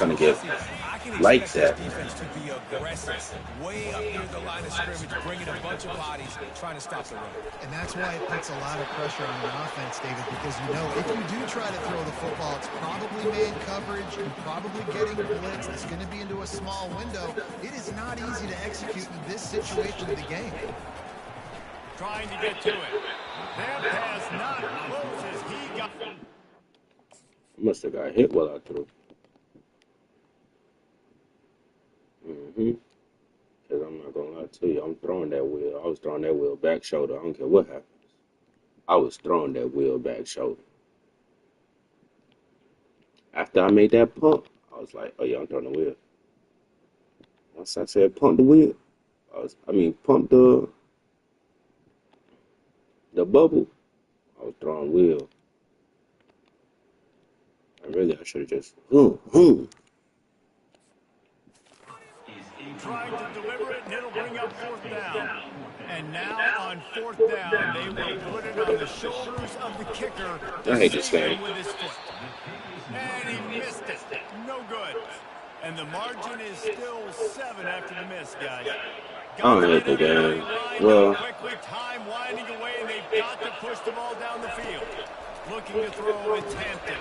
to get like that. Defense to be aggressive, way up near the line of scrimmage, bringing a bunch of bodies, trying to stop the run. And that's why it puts a lot of pressure on the offense, David, because you know if you do try to throw the football, it's probably man coverage, you're probably getting blitzed, it's going to be into a small window. It is not easy to execute in this situation of the game. Trying to get to it. That pass not close as he got. Must have got hit while I threw. Because I'm not going to lie to you. I'm throwing that wheel. I was throwing that wheel back shoulder. I don't care what happens. I was throwing that wheel back shoulder. After I made that pump, I was like, oh, yeah, I'm throwing the wheel. Once I said pump the wheel, pump the bubble, I was throwing wheel. And really, I should have just, Trying to deliver it, and it'll bring up fourth down. And now on fourth down, they will put it on the shoulders of the kicker. I hate this game. With his foot. And he missed it. No good. And the margin is still 7 after the miss, guys. I don't hate the game. Well, Quickly, time winding away, and they've got to push the ball down the field. Looking to throw, it's Hampton.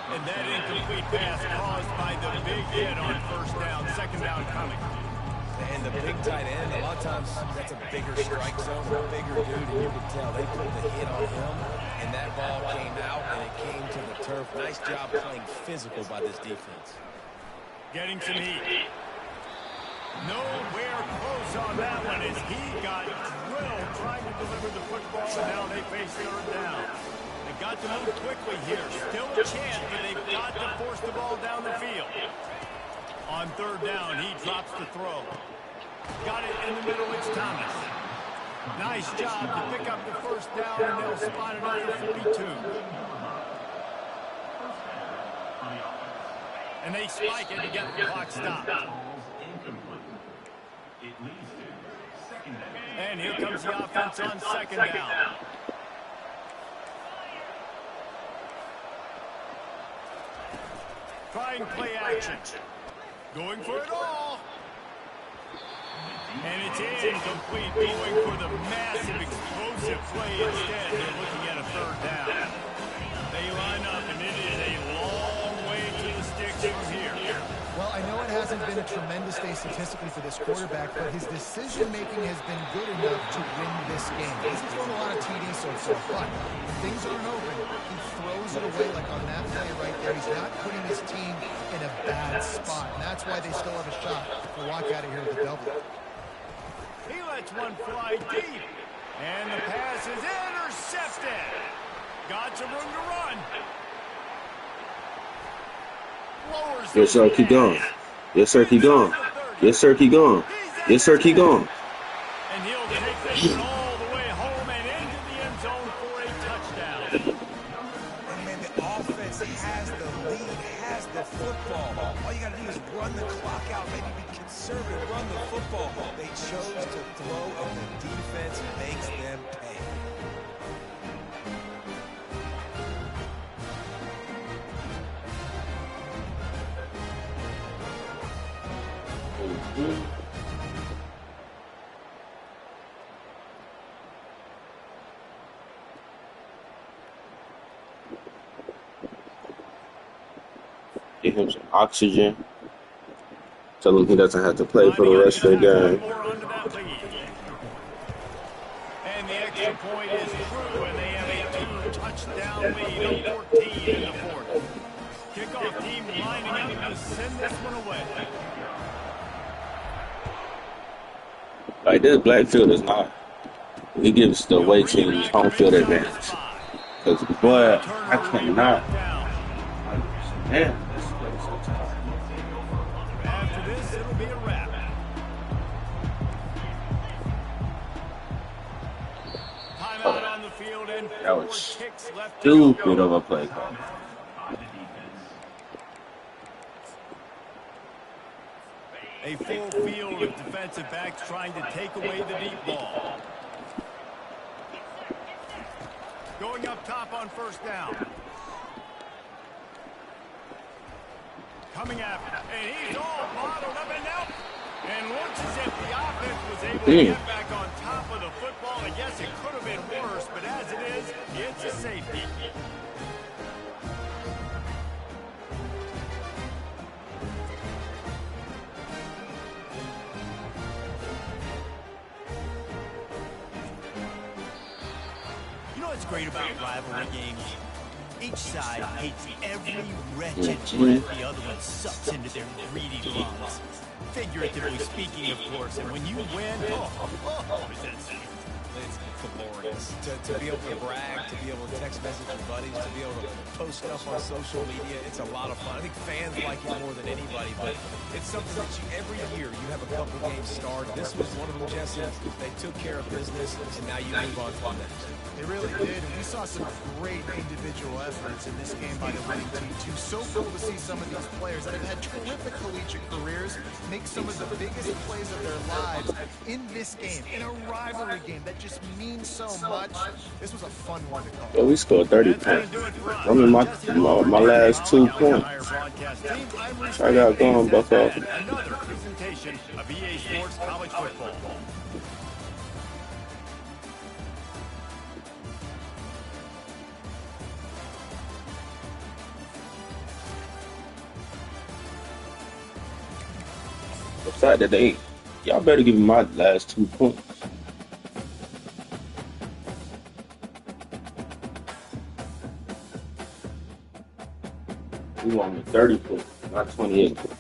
And that incomplete pass caused by the big hit on first down, second down coming. And the big tight end, a lot of times that's a bigger strike zone, a bigger dude, and you can tell they put the hit on him, and that ball came out, and it came to the turf. Nice job playing physical by this defense. Getting some heat. Nowhere close on that one as he got drilled trying to deliver the football, and now they face third down. They've got to move quickly here. Still a chance, but they've got to force the ball down the field. On third down, he drops the throw. Got it in the middle, it's Thomas. Nice job to pick up the first down, and they'll spot it up for 42. And they spike it to get the clock stopped. And here comes the offense on second down. Trying play action. Going for it all. And it's incomplete. Going for the massive explosive play instead. They're looking at a third down. They line up, and it is a long way to the sticks from here. Well, I know it hasn't been a tremendous day statistically for this quarterback, but his decision-making has been good enough to win this game. He hasn't thrown a lot of TDs so far, but when things aren't open, he throws it away like on that play right there. He's not putting his team in a bad spot, and that's why they still have a shot to walk out of here with a W. He lets one fly deep, and the pass is intercepted. Got some room to run. Yes, sir, keep going. Yes, sir, keep going. Yes, sir, keep going. Yes, sir, keep going. And he'll take this one all the way home and into the end zone for a touchdown. And man, the offense has the lead, has the the football. All you got to do is run the clock out, maybe be conservative, run the football. They chose to throw, and the defense makes them pay. Give him some oxygen. Tell him he doesn't have to play for the rest of the game. And the extra point is true, and they have a 2-touchdown lead of 14 in the fourth. Kickoff team lining up to send this one away. Like this backfield is not. He gives the away teams home field advantage. Because boy, I cannot understand this place sometimes. After this, it'll be a wrap. Timeout on the field, and That was 4 kicks left to stupid go. of a play call. A full field of defensive backs trying to take away the deep ball. Going up top on first down. Coming after, and he's all bottled up and out. And looks as if the offense was able to get back on top of the football. I guess it could have been worse, but as it is, it's a safety. You know what's great about rivalry games? Each side hates every wretched breath the other one sucks into their greedy lungs. Figuratively speaking, of course, and when you win, It's glorious. To be able to brag, to be able to text message your buddies, to be able to post stuff on social media, it's a lot of fun. I think fans like it more than anybody, but it's something that every year you have a couple games starred. This was one of them, Jesse. They took care of business, and now you move on to the next. They really did, and we saw some great individual efforts in this game by the winning team, too. So cool to see some of these players that have had terrific collegiate careers make some of the biggest plays of their lives in this game, in a rivalry game that just means so much. This was a fun one to call. Well, we scored 30 points. I'm in my last 2 points. I got going, Buffalo. Another presentation of EA Sports College Football. Besides that, y'all better give me my last 2 points. We want me 30 points, not 28 points.